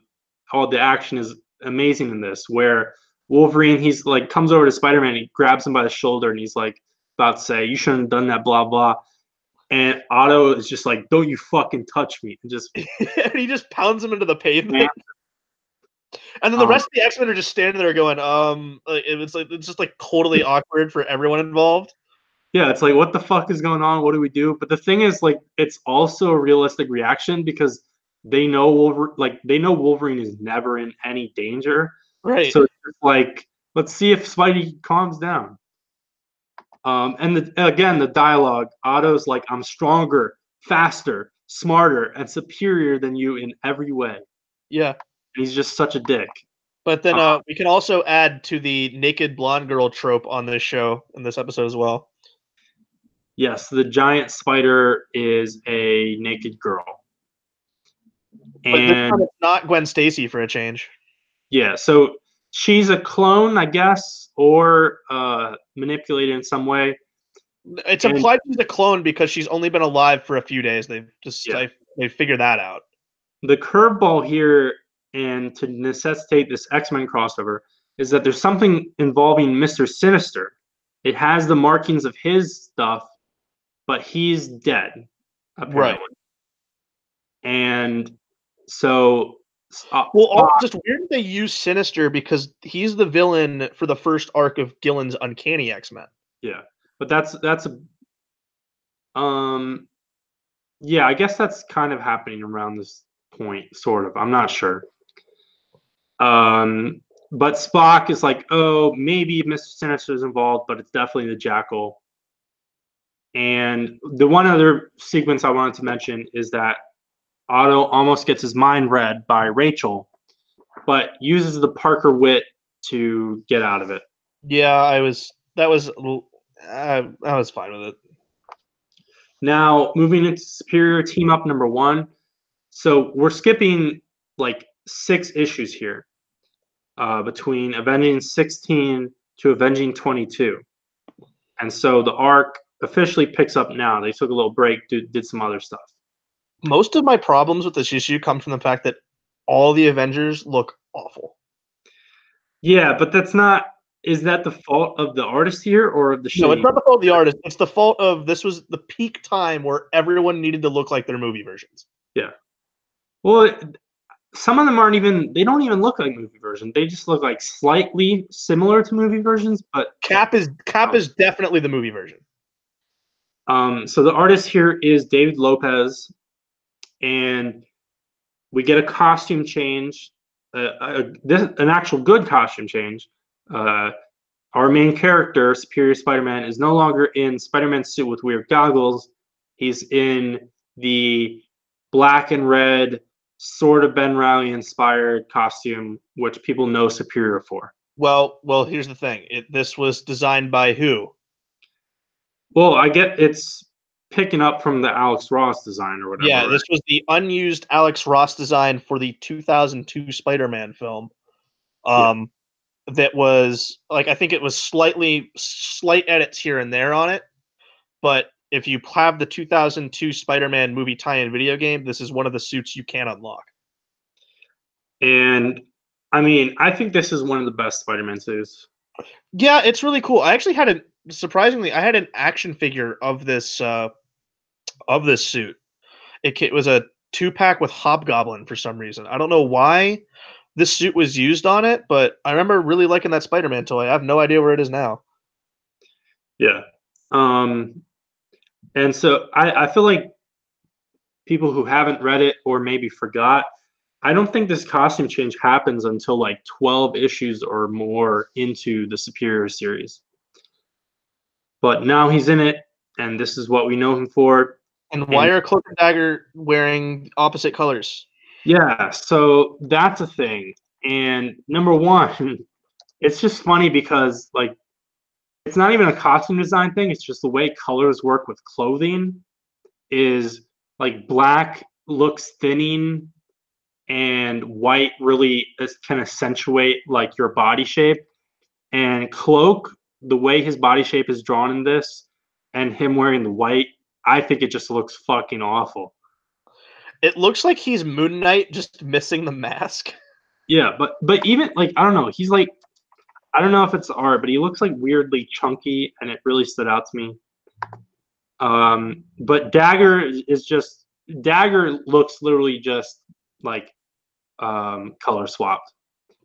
all the action is amazing in this, where Wolverine, he's like, comes over to Spider-Man, he grabs him by the shoulder, and he's like about to say, you shouldn't have done that, blah blah, and Otto is just like, don't you fucking touch me, and just and he just pounds him into the pavement. And then the rest of the X-Men are just standing there going, it's just like totally awkward for everyone involved. Yeah, it's like, what the fuck is going on? What do we do? But the thing is, like, it's also a realistic reaction because they know Wolverine is never in any danger. Right. So it's just like, let's see if Spidey calms down. And the dialogue, Otto's like, I'm stronger, faster, smarter, and superior than you in every way. Yeah. He's just such a dick. But then we can also add to the naked blonde girl trope on this show, in this episode as well. Yes, the giant spider is a naked girl. But this time And it's not Gwen Stacy for a change. yeah, so she's a clone, I guess, or manipulated in some way. It's And implied she's a clone because she's only been alive for a few days. yeah, They figured that out. the curveball here, and to necessitate this X-Men crossover, is that there's something involving Mr. Sinister. It has the markings of his stuff, but he's dead, Right. apparently. And so, Well, Spock, just weird that they use Sinister because he's the villain for the first arc of Gillen's Uncanny X-Men. yeah, but that's yeah, I guess that's kind of happening around this point, sort of. I'm not sure. But Spock is like, oh, maybe Mr. Sinister is involved, but it's definitely the Jackal. And the one other sequence I wanted to mention is that Otto almost gets his mind read by Rachel, but uses the Parker wit to get out of it. Yeah, I was fine with it. Now, moving into Superior Team Up number 1. So we're skipping like 6 issues here between Avenging 16 to Avenging 22. And so the arc officially picks up now. They took a little break, did some other stuff. Most of my problems with this issue come from the fact that all the Avengers look awful. Yeah, but that's not. Is that the fault of the artist here or of the No, it's shitty? not the fault of the artist. It's the fault of this was the peak time where everyone needed to look like their movie versions. Yeah. Well, some of them aren't even. They don't even look like movie versions. They just look like slightly similar to movie versions, but Cap is definitely the movie version. So the artist here is David Lopez, and we get a costume change, an actual good costume change. Our main character, Superior Spider-Man, is no longer in Spider-Man's suit with weird goggles. He's in the black and red, sort of Ben Reilly inspired costume, which people know Superior for. Well, here's the thing. This was designed by who? Well, I get it's picking up from the Alex Ross design or whatever. Yeah, right? this was the unused Alex Ross design for the 2002 Spider-Man film. That was like I think it was slight edits here and there on it, but if you have the 2002 Spider-Man movie tie-in video game, this is one of the suits you can unlock. And I mean, I think this is one of the best Spider-Man suits. Yeah, it's really cool. I actually had surprisingly, I had an action figure of this suit. It was a 2-pack with Hobgoblin for some reason. I don't know why this suit was used on it, but I remember really liking that Spider-Man toy. I have no idea where it is now. Yeah. And so I feel like people who haven't read it or maybe forgot, I don't think this costume change happens until like 12 issues or more into the Superior series. But now he's in it, and this is what we know him for. And why are Cloak and Dagger wearing opposite colors? Yeah, so that's a thing. And number one, it's just funny because like it's not even a costume design thing, it's just the way colors work with clothing is like black looks thinning and white really can accentuate like your body shape. And Cloak, the way his body shape is drawn in this and him wearing the white, I think it just looks fucking awful. It looks like he's Moon Knight just missing the mask. Yeah, but even like I don't know, he's like I don't know if it's art, but he looks like weirdly chunky, and it really stood out to me. But Dagger looks literally just like color swapped.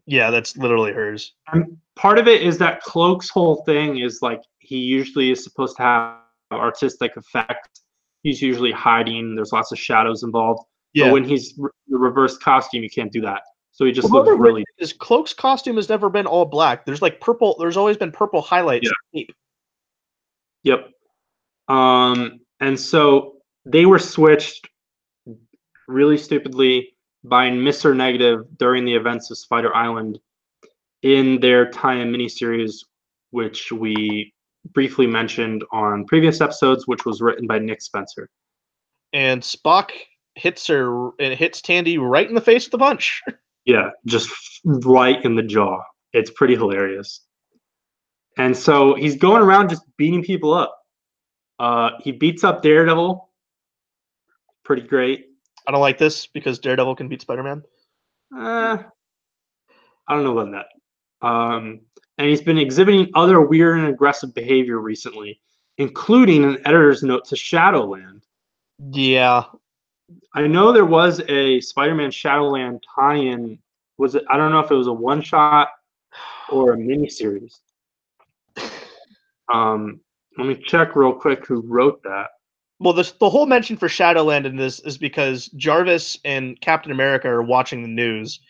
Yeah, that's literally hers. And part of it is that Cloak's whole thing is like he usually is supposed to have artistic effect. He's usually hiding. There's lots of shadows involved. Yeah. But when he's the reverse costume, you can't do that. So he just looks really. His Cloak's costume has never been all black. There's like purple. There's always been purple highlights. Yeah. Yep. And so they were switched really stupidly by Mr. Negative during the events of Spider Island in their tie-in miniseries, which we briefly mentioned on previous episodes, which was written by Nick Spencer. And Spock hits her. It hits Tandy right in the face with a punch. Yeah, just right in the jaw. It's pretty hilarious. And so he's going around just beating people up. He beats up Daredevil. Pretty great. I don't like this because Daredevil can beat Spider-Man. I don't know about that. And he's been exhibiting other weird and aggressive behavior recently, including an editor's note to Shadowland. Yeah. I know there was a Spider-Man Shadowland tie-in. Was it? I don't know if it was a one-shot or a miniseries. Let me check real quick who wrote that. Well, the whole mention for Shadowland in this is because Jarvis and Captain America are watching the news,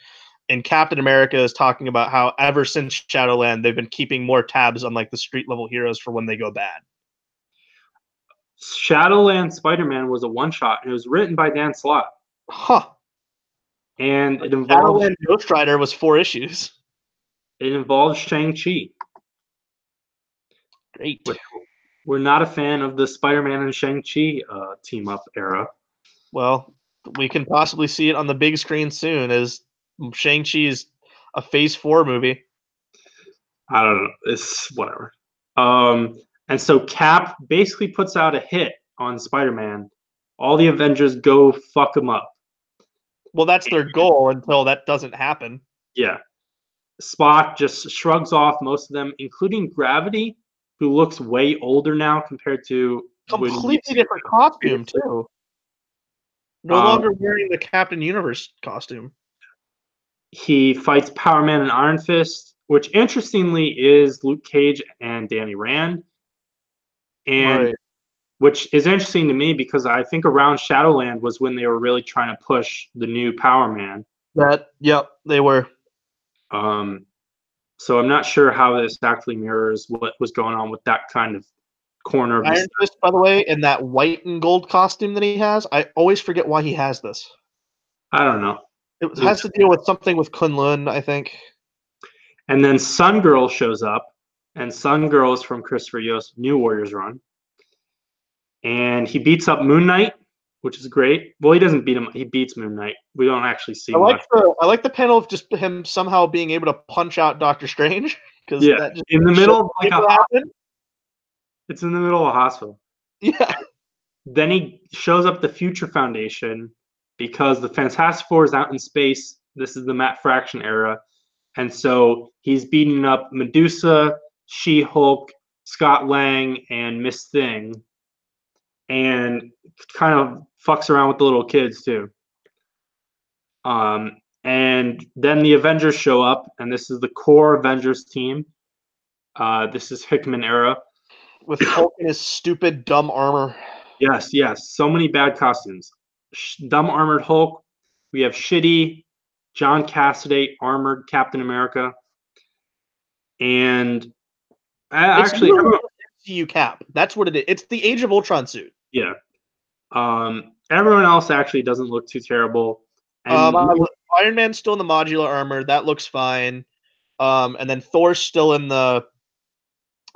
and Captain America is talking about how ever since Shadowland they've been keeping more tabs on like the street level heroes for when they go bad. Shadowland Spider-Man was a one-shot, and it was written by Dan Slott. Huh. And it involved Shadowland Ghost Rider was 4 issues. Shang-Chi. Great. We're not a fan of the Spider-Man and Shang-Chi team-up era. Well, we can possibly see it on the big screen soon as Shang-Chi is a Phase 4 movie. I don't know. It's whatever. And so Cap basically puts out a hit on Spider-Man. All the Avengers go fuck him up. Well, that's their goal until that doesn't happen. Yeah. Spock just shrugs off most of them, including Gravity, who looks way older now compared to completely different costume too. No longer wearing the Captain Universe costume. He fights Power Man and Iron Fist, which interestingly is Luke Cage and Danny Rand. And right. Which is interesting to me because I think around Shadowland was when they were really trying to push the new Power Man. Yep, they were. So I'm not sure how this actually mirrors what was going on with that kind of corner of Iron Fist, by the way, in that white and gold costume that he has, I always forget why he has this. I don't know. It has to deal with something with Kunlun, I think. And then Sun Girl shows up, and Sun Girl is from Christopher Yost New Warriors run. And he beats up Moon Knight, which is great. Well, he doesn't beat him. He beats Moon Knight. We don't actually see much. I like the panel of just him somehow being able to punch out Doctor Strange. Yeah, that just in the middle of like it's in the middle of a hospital. Yeah. Then he shows up the Future Foundation because the Fantastic Four is out in space. This is the Matt Fraction era. And so he's beating up Medusa, She-Hulk, Scott Lang, and Miss Thing. And kind of fucks around with the little kids too. And then the Avengers show up, and this is the core Avengers team. This is Hickman era. With Hulk in his stupid, dumb armor. Yes. So many bad costumes. Dumb armored Hulk. We have shitty John Cassaday armored Captain America. And actually, MCU Cap. That's what it is. It's the Age of Ultron suit. Yeah. Everyone else actually doesn't look too terrible. And Iron Man's still in the modular armor. That looks fine. And then Thor's still in the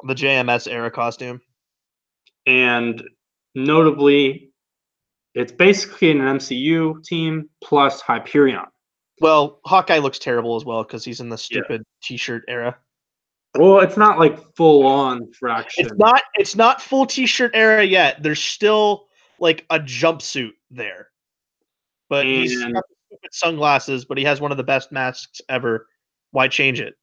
JMS era costume. And notably, it's basically an MCU team plus Hyperion. Well, Hawkeye looks terrible as well because he's in the stupid T-shirt era. Well, it's not like full on Fraction. It's not full T-shirt era yet. There's still like a jumpsuit there, but he's got stupid sunglasses. But he has one of the best masks ever. Why change it?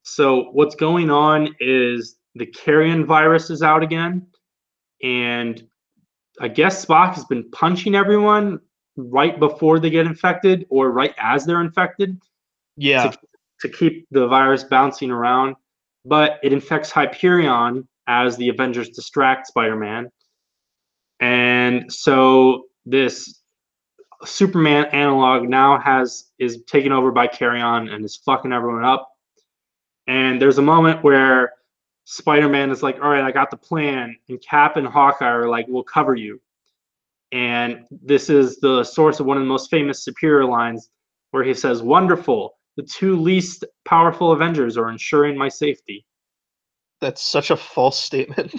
So what's going on is the carrion virus is out again, and I guess Spock has been punching everyone right before they get infected or right as they're infected. Yeah. To keep the virus bouncing around. But it infects Hyperion as the Avengers distract Spider-Man. And so this Superman analog now is taken over by Carrion and is fucking everyone up. And there's a moment where Spider-Man is like, all right, I got the plan. And Cap and Hawkeye are like, we'll cover you. And this is the source of one of the most famous Superior lines where he says, wonderful. The two least powerful Avengers are ensuring my safety. That's such a false statement.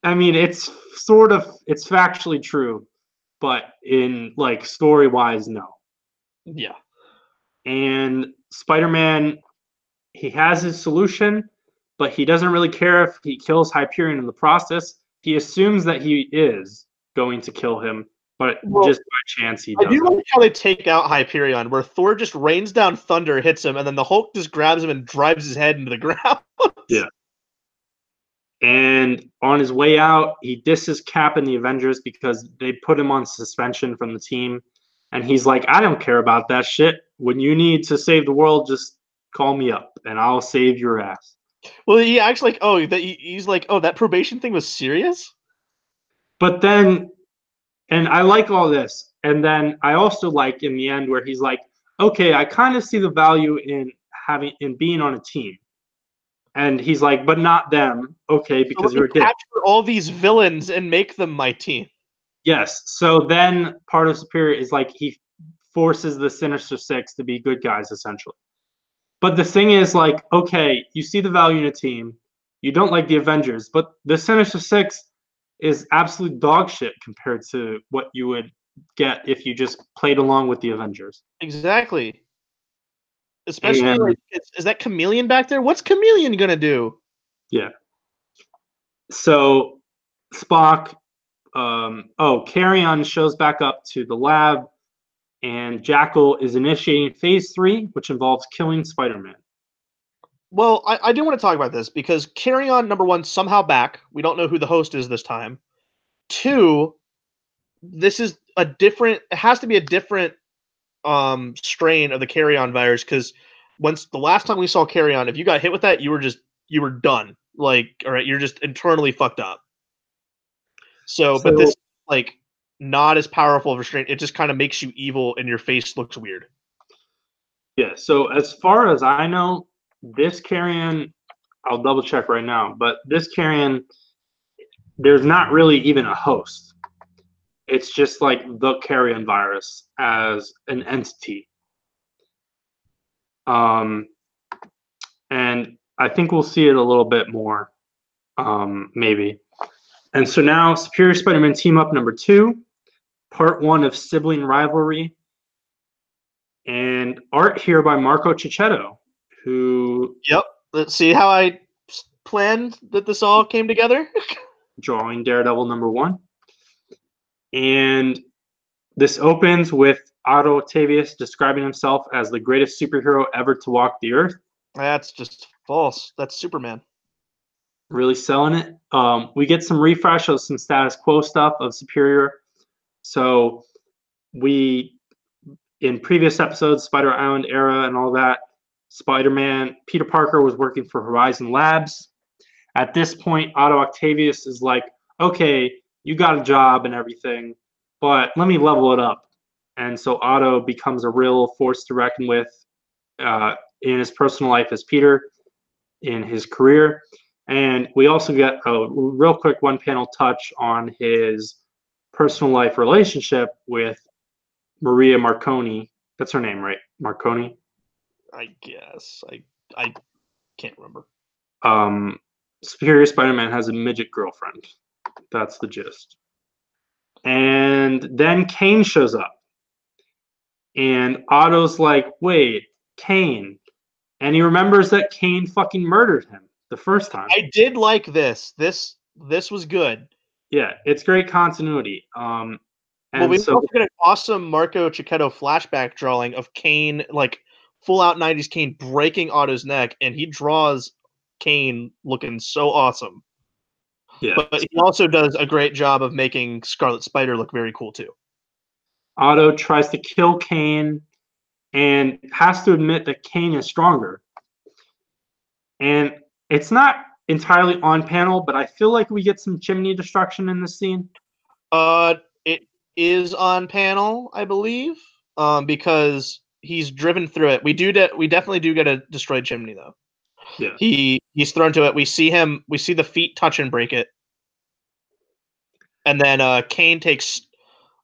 I mean, it's factually true, but in like story wise, no. Yeah. And Spider-Man, he has his solution, but he doesn't really care if he kills Hyperion in the process. He assumes that he is going to kill him, but Well, just by chance he I do doesn't. like how they take out Hyperion, where Thor just rains down thunder, hits him, and then the Hulk just grabs him and drives his head into the ground. Yeah. And on his way out, he disses Cap and the Avengers because they put him on suspension from the team. And he's like, I don't care about that shit. When you need to save the world, just call me up and I'll save your ass. Well, he acts like, oh, he's like, oh, that probation thing was serious? But then, and I like all this. And then I also like in the end where he's like, okay, I kind of see the value in being on a team. And he's like, but not them. Okay, So because let me you're a dick. capture all these villains and make them my team. Yes. So then part of Superior is like he forces the Sinister Six to be good guys, essentially. But the thing is, like, okay, you see the value in a team. You don't like the Avengers, but the Sinister Six is absolute dog shit compared to what you would get if you just played along with the Avengers. Exactly. Especially, And like, is that Chameleon back there? What's Chameleon gonna do? yeah. So Spock, Carrion shows back up to the lab, and Jackal is initiating phase 3, which involves killing Spider-Man. Well, I do want to talk about this because Carrion, number one, somehow back. We don't know who the host is this time. Two, this is a different. It has to be a different strain of the Carrion virus because once the last time we saw Carrion, if you got hit with that, you were done. Like, all right, you're just internally fucked up. So, but So this like not as powerful of a strain. It just kind of makes you evil and your face looks weird. yeah, so as far as I know, this Carrion, I'll double check right now, but this Carrion, there's not really even a host. It's just like the Carrion virus as an entity. Um, and I think we'll see it a little bit more, maybe. And so now, Superior Spider-Man Team Up number 2, part 1 of Sibling Rivalry, and art here by Marco Cicchetto, who Yep. Let's see how I planned that this all came together. drawing Daredevil number 1. And this opens with Otto Octavius describing himself as the greatest superhero ever to walk the earth. That's just false. That's Superman. Really selling it. We get some refresh of some status quo stuff of Superior. So we, in previous episodes, Spider Island era and all that, Spider-Man, Peter Parker was working for Horizon Labs. At this point, Otto Octavius is like, okay, you got a job and everything, but let me level it up. And so Otto becomes a real force to reckon with in his personal life as Peter, in his career. And we also get a real quick one panel touch on his personal life relationship with Maria Marconi. That's her name, right? Marconi? I guess. I can't remember. Superior Spider-Man has a midget girlfriend. That's the gist. And then Kane shows up. And Otto's like, wait, Kane. And he remembers that Kane fucking murdered him the first time. I did like this. This was good. Yeah, it's great continuity. Well, And we so also get an awesome Marco Cicchetto flashback drawing of Kane, like full out 90s Kane breaking Otto's neck, and he draws Kane looking so awesome. yeah, But he also does a great job of making Scarlet Spider look very cool too. Otto tries to kill Kane and has to admit that Kane is stronger. And it's not entirely on panel, but I feel like we get some chimney destruction in this scene. It is on panel, I believe, because he's driven through it. We definitely do get a destroyed chimney though. Yeah. He's thrown to it. We see the feet touch and break it. And then Kane takes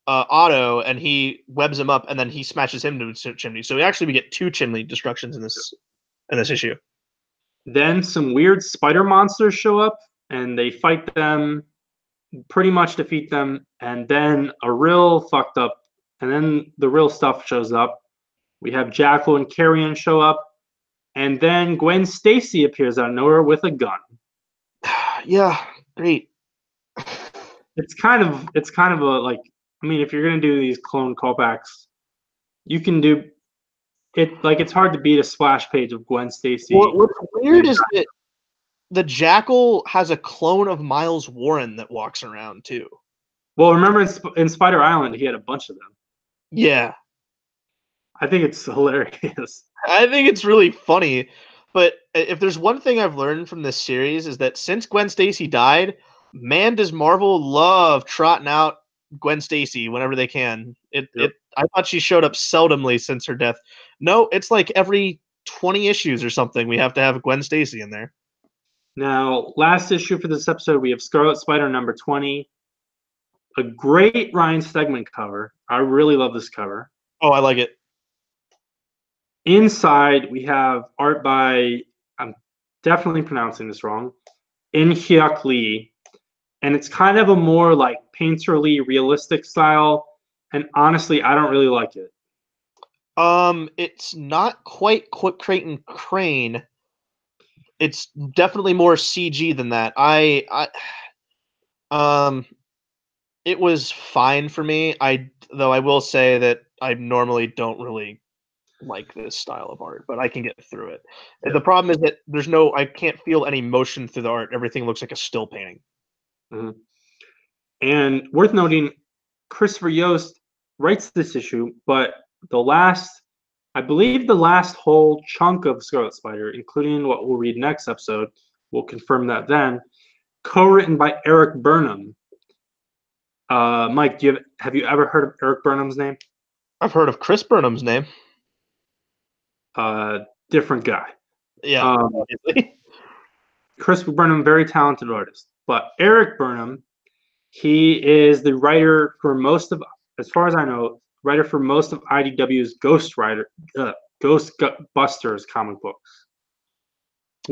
Otto and he webs him up and then he smashes him to a chimney. So we get 2 chimney destructions in this issue. Then some weird spider monsters show up and they fight them. pretty much defeat them, and then a real fucked up, and then the real stuff shows up. We have Jackal and Carrion show up, and then Gwen Stacy appears out of nowhere with a gun. Yeah, great. It's kind of a like, I mean, if you're gonna do these clone callbacks, you can do it. Like, it's hard to beat a splash page of Gwen Stacy. What's weird is that the Jackal has a clone of Miles Warren that walks around too. Well, remember in Spider Island, he had a bunch of them. Yeah, I think it's hilarious. I think it's really funny. But if there's one thing I've learned from this series is that since Gwen Stacy died, man, does Marvel love trotting out Gwen Stacy whenever they can. I thought she showed up seldomly since her death. No, it's like every 20 issues or something we have to have Gwen Stacy in there. Now, last issue for this episode, we have Scarlet Spider number 20. A great Ryan Stegman cover. I really love this cover. Oh, I like it. Inside, we have art by, I'm definitely pronouncing this wrong, In-hyuk Lee. And it's kind of a more like painterly, realistic style. And honestly, I don't really like it. It's not quite Quick Creighton Crane. It's definitely more CG than that. It was fine for me. Though I will say that I normally don't really like this style of art, but I can get through it. Yeah. The problem is that I can't feel any motion through the art. Everything looks like a still painting. Mm-hmm. And worth noting, Christopher Yost writes this issue, but I believe the last whole chunk of Scarlet Spider, including what we'll read next episode, we'll confirm that then, co-written by Eric Burnham. Mike, have you ever heard of Eric Burnham's name? I've heard of Chris Burnham's name. Different guy. Yeah, obviously. Chris Burnham, very talented artist. But Eric Burnham, he is the writer for most of, as far as I know, writer for most of IDW's Ghostbusters comic books.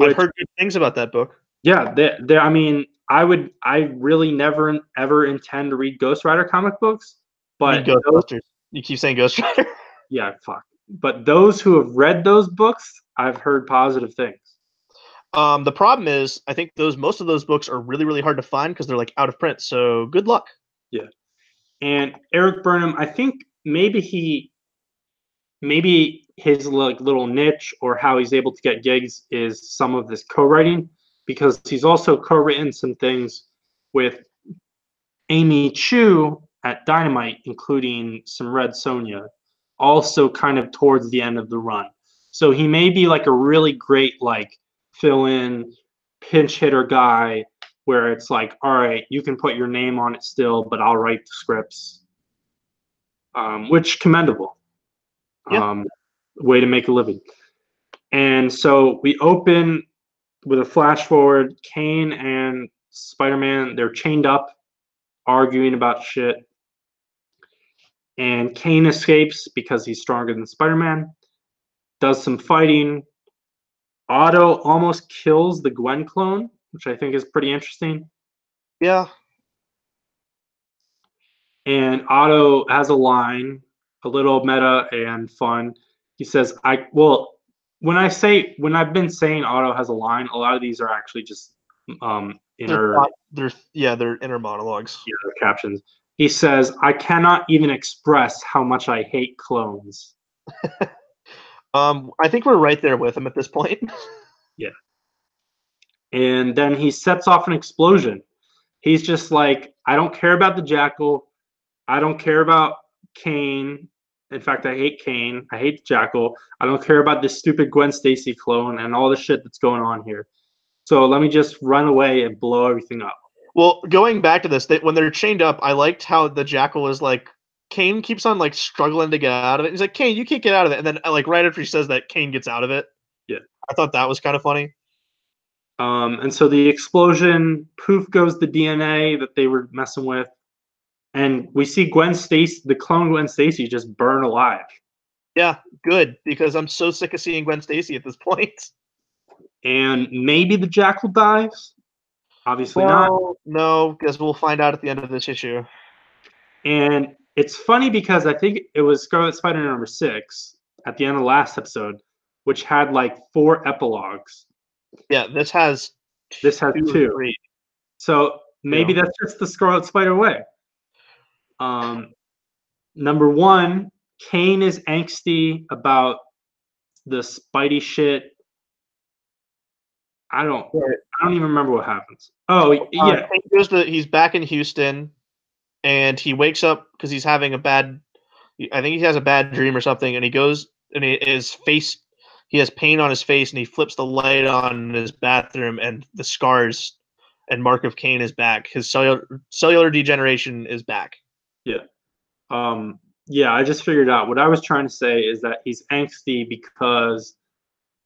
I've heard good things about that book. Yeah, I mean, I really never ever intend to read Ghost Rider comic books, but Ghostbusters. You keep saying Ghost Rider. Yeah, fuck. But those who have read those books, I've heard positive things. The problem is, I think most of those books are really, really hard to find because they're like out of print. So good luck. Yeah. And Eric Burnham, I think maybe his like little niche or how he's able to get gigs is some of this co-writing, because he's also co-written some things with Amy Chu at Dynamite, including some Red Sonja, also kind of towards the end of the run. So he may be like a really great like fill-in pinch hitter guy where it's like, all right, you can put your name on it still, but I'll write the scripts, which commendable. Yeah. Way to make a living. And so we open with a flash forward. Kane and Spider-Man, they're chained up, arguing about shit. And Kane escapes because he's stronger than Spider-Man, does some fighting. Otto almost kills the Gwen clone, which I think is pretty interesting. Yeah. And Otto has a line, a little meta and fun. He says, when I've been saying Otto has a line, a lot of these are actually just inner. They're inner monologues. Yeah, they're captions. He says, I cannot even express how much I hate clones. I think we're right there with him at this point. Yeah. And then he sets off an explosion. He's just like, I don't care about the Jackal. I don't care about Kane. In fact, I hate Kane. I hate the Jackal. I don't care about this stupid Gwen Stacy clone and all the shit that's going on here. So let me just run away and blow everything up. Well, going back to this, when they're chained up, I liked how the Jackal is like, Kane keeps on like struggling to get out of it. He's like, Kane, you can't get out of it. And then like right after he says that, Kane gets out of it. Yeah. I thought that was kind of funny. And so the explosion, poof goes the DNA that they were messing with. And we see Gwen Stacy, the clone Gwen Stacy, just burn alive. Yeah, good, because I'm so sick of seeing Gwen Stacy at this point. And maybe the Jackal dies. Obviously not. No, because we'll find out at the end of this issue. And it's funny because I think it was Scarlet Spider number 6 at the end of the last episode, which had like 4 epilogues. Yeah, this has This has 2 or 2. 3. So maybe that's just the Scarlet Spider way. Number 1, Kane is angsty about the Spidey shit. I don't even remember what happens. Oh yeah, He's back in Houston, and he wakes up because he's having a bad. I think he has a bad dream or something, and he goes and his face. He has pain on his face, and he flips the light on in his bathroom, and the scars and mark of Kane is back. His cellular degeneration is back. yeah. Yeah, I just figured out what I was trying to say is that he's angsty because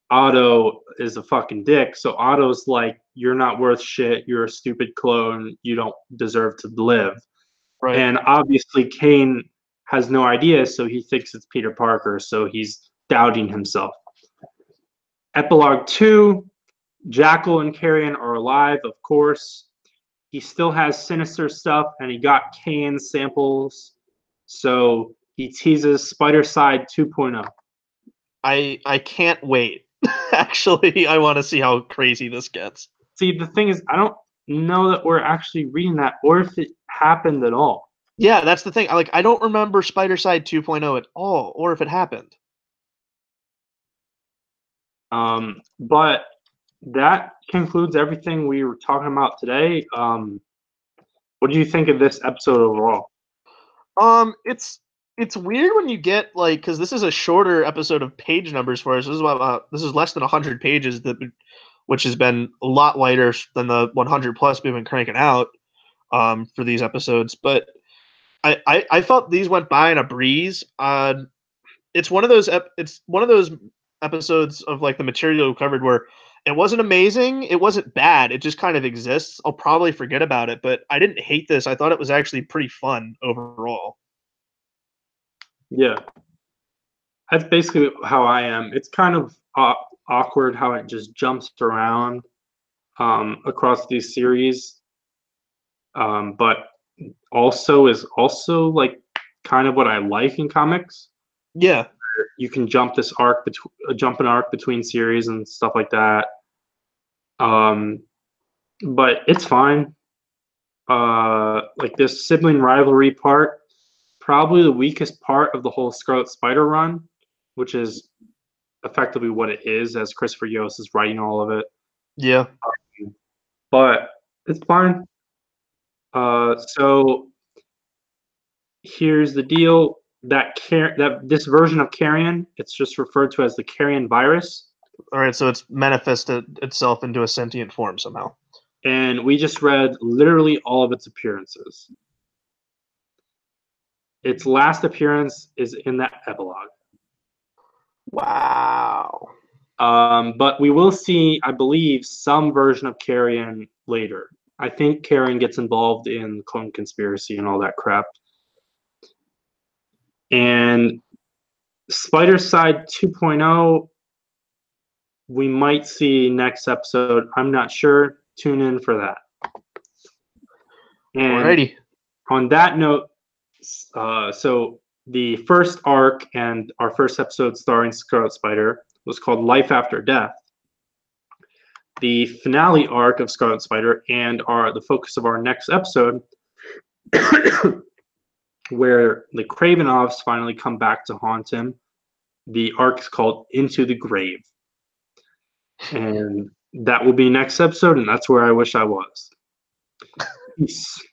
Otto is a fucking dick. So Otto's like, you're not worth shit. You're a stupid clone. You don't deserve to live. Right. And obviously, Kane has no idea, so he thinks it's Peter Parker. So he's doubting himself. Epilogue 2, Jackal and Carrion are alive, of course. He still has Sinister stuff, and he got Kane samples. So he teases Spider-Side 2.0. I can't wait. Actually, I want to see how crazy this gets. See, the thing is, I don't know that we're actually reading that, or if it happened at all. Yeah, that's the thing. I don't remember Spider-Side 2.0 at all, or if it happened. But that concludes everything we were talking about today. What do you think of this episode overall? It's weird when you get because this is a shorter episode of page numbers for us. This is less than 100 pages which has been a lot lighter than the 100 plus we've been cranking out for these episodes. But I felt these went by in a breeze. It's one of those episodes of like the material we covered where it wasn't amazing, it wasn't bad, it just kind of exists. I'll probably forget about it, but I didn't hate this. I thought it was actually pretty fun overall. Yeah, that's basically how I am. It's kind of awkward how it just jumps around across these series, but also is also like kind of what I like in comics. Yeah, you can jump an arc between series and stuff like that. But it's fine. Like this sibling rivalry part, probably the weakest part of the whole Scarlet Spider run, which is effectively what it is, as Christopher Yost is writing all of it. yeah. But it's fine. So here's the deal: that this version of Carrion, it's just referred to as the Carrion virus. All right, so it's manifested itself into a sentient form somehow. And we just read literally all of its appearances. Its last appearance is in that epilogue. Wow. But we will see, I believe, some version of Carrion later. I think Carrion gets involved in clone conspiracy and all that crap. And Spider-Side 2.0, we might see next episode. I'm not sure. Tune in for that. And alrighty. On that note, so the first arc and our first episode starring Scarlet Spider was called Life After Death. The finale arc of Scarlet Spider and the focus of our next episode, where the Kravenovs finally come back to haunt him. The arc is called Into the Grave. And that will be next episode, and that's where I wish I was. Peace.